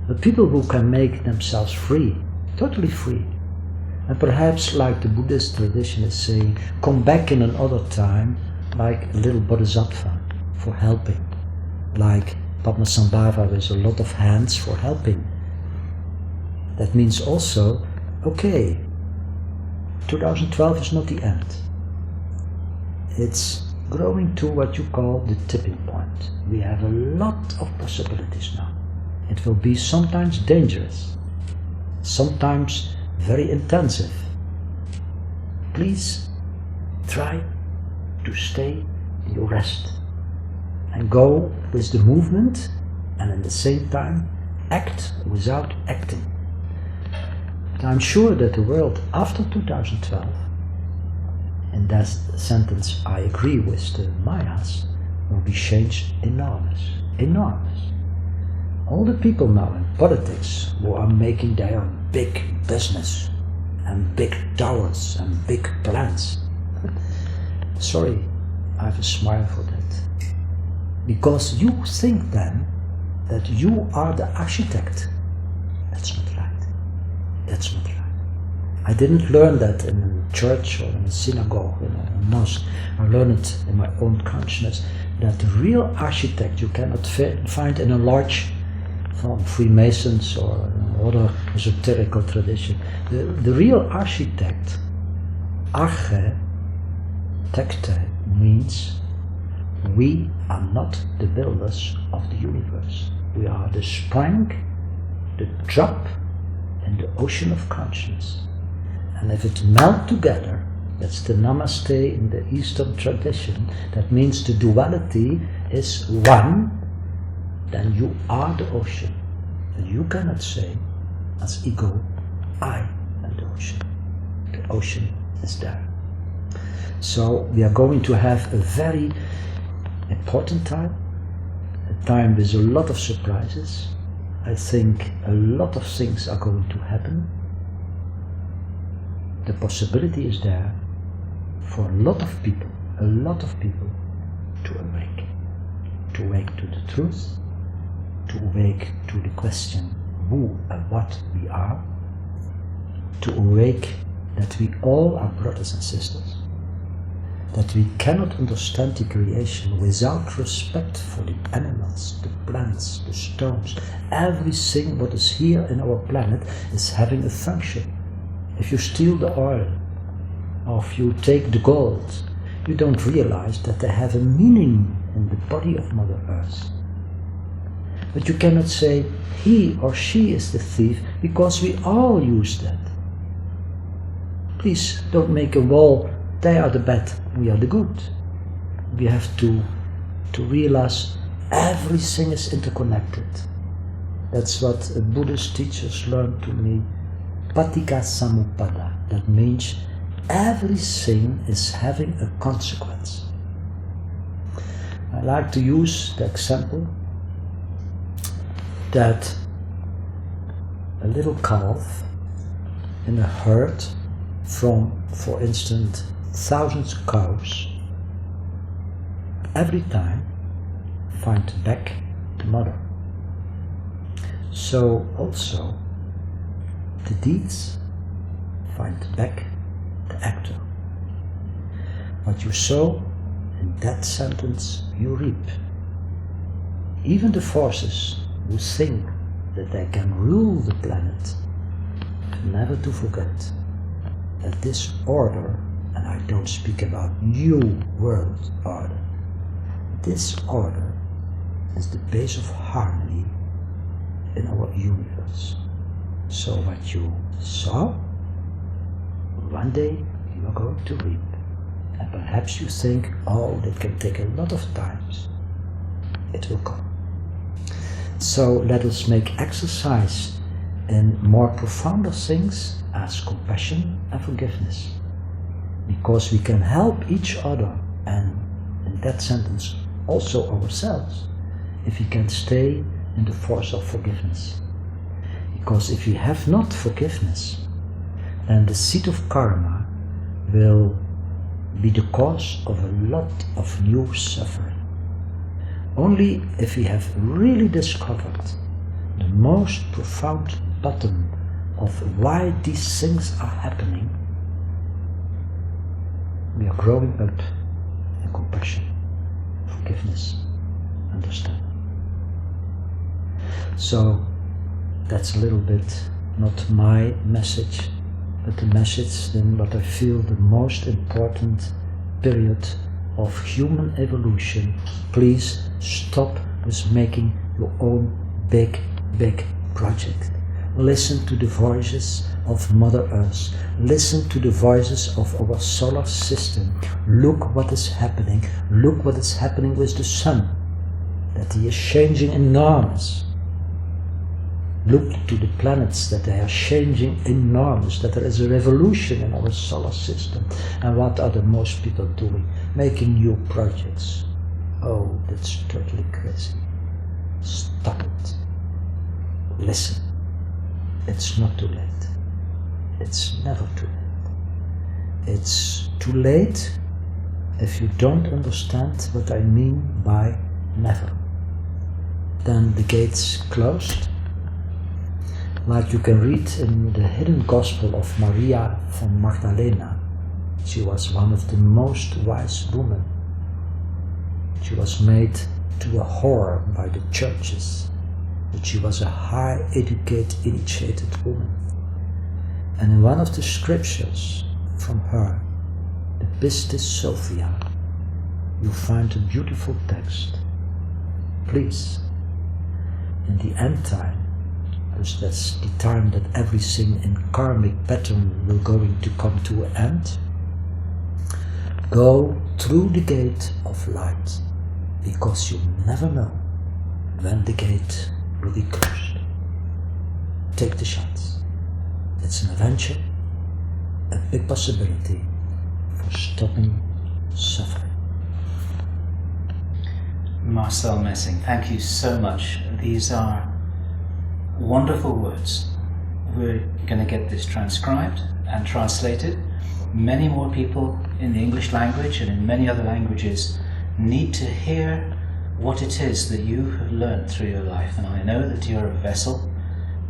S1: The people who can make themselves free, totally free. And perhaps, like the Buddhist tradition is saying, come back in another time like a little bodhisattva for helping. Like Padmasambhava with a lot of hands for helping. That means also, okay, 2012 is not the end. It's growing to what you call the tipping point. We have a lot of possibilities now. It will be sometimes dangerous, sometimes very intensive. Please try to stay in your rest and go with the movement, and at the same time act without acting. But I'm sure that the world after 2012, in that sentence I agree with the Mayas, will be changed enormous. All the people now in politics who are making their big business and big towers and big plans. Sorry, I have a smile for that. Because you think then that you are the architect. That's not right. That's not right. I didn't learn that in a church or in a synagogue, in a mosque. I learned it in my own consciousness, that the real architect you cannot find in a lodge from Freemasons or other esoterical tradition. The real architect, arche, tekte, means we are not the builders of the universe. We are the spring, the drop in the ocean of consciousness. And if it melts together, that's the namaste in the Eastern tradition, that means the duality is one, then you are the ocean. And you cannot say, as ego, I am the ocean. The ocean is there. So we are going to have a very important time, a time with a lot of surprises. I think a lot of things are going to happen. The possibility is there for a lot of people to awake to the truth, to awake to the question who and what we are, to awake that we all are brothers and sisters, that we cannot understand the creation without respect for the animals, the plants, the stones. Everything what is here in our planet is having a function. If you steal the oil, or if you take the gold, you don't realize that they have a meaning in the body of Mother Earth. But you cannot say he or she is the thief, because we all use that. Please don't make a wall, they are the bad, we are the good. We have to realize everything is interconnected. That's what Buddhist teachers learned to me. Paticca samuppada. That means everything is having a consequence. I like to use the example that a little calf in a herd from, for instance, thousands of cows, every time find back the mother. So also the deeds find back the actor. What you sow, in that sentence you reap. Even the forces who think that they can rule the planet have never to forget that this order, and I don't speak about new world order, this order is the base of harmony in our universe. So what you sow, one day you are going to reap. And perhaps you think, oh, that can take a lot of times. It will come. So let us make exercise in more profounder things as compassion and forgiveness. Because we can help each other, and in that sentence also ourselves, if we can stay in the force of forgiveness. Because if we have not forgiveness, then the seed of karma will be the cause of a lot of new suffering. Only if we have really discovered the most profound bottom of why these things are happening, we are growing up in compassion, forgiveness, understanding. So that's a little bit not my message, but the message in what I feel the most important period of human evolution. Please stop with making your own big project. Listen to the voices of Mother Earth. Listen to the voices of our solar system. Look what is happening. Look what is happening with the sun. That he is changing enormous. Look to the planets, that they are changing enormous, that there is a revolution in our solar system. And what are the most people doing? Making new projects. Oh, that's totally crazy. Stop it. Listen. It's not too late. It's never too late. It's too late if you don't understand what I mean by never. Then the gates closed. Like you can read in the hidden gospel of Maria from Magdalena. She was one of the most wise women. She was made to a whore by the churches, but she was a high educated, initiated woman. And in one of the scriptures from her, the Pistis Sophia, you find a beautiful text. Please, in the end time, because that's the time that everything in karmic pattern will going to come to an end, go through the gate of light, because you never know when the gate will be closed. Take the chance. It's an adventure, a big possibility for stopping suffering.
S2: Marcel Messing, thank you so much. These are wonderful words. We're going to get this transcribed and translated. Many more people in the English language and in many other languages need to hear what it is that you have learned through your life. And I know that you're a vessel.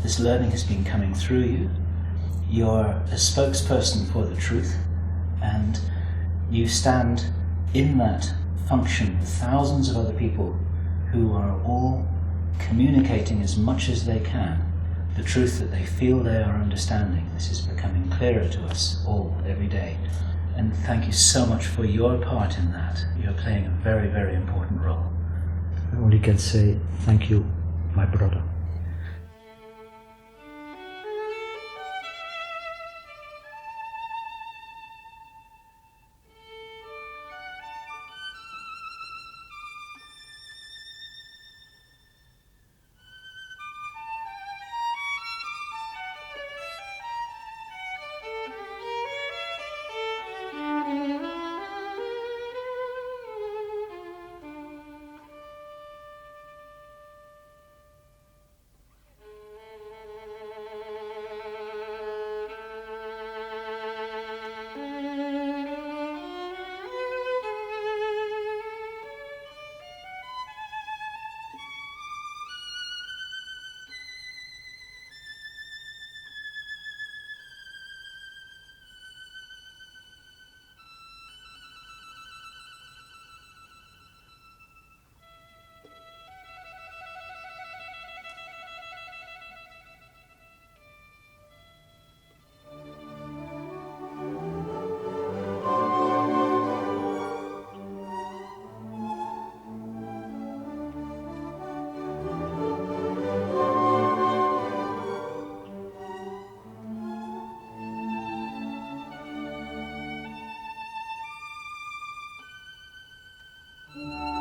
S2: This learning has been coming through you. You're a spokesperson for the truth, and you stand in that function with thousands of other people who are all communicating as much as they can the truth that they feel they are understanding. This is becoming clearer to us all every day. And thank you so much for your part in that. You're playing a very, very important role.
S1: I only can say thank you, my brother.
S2: you.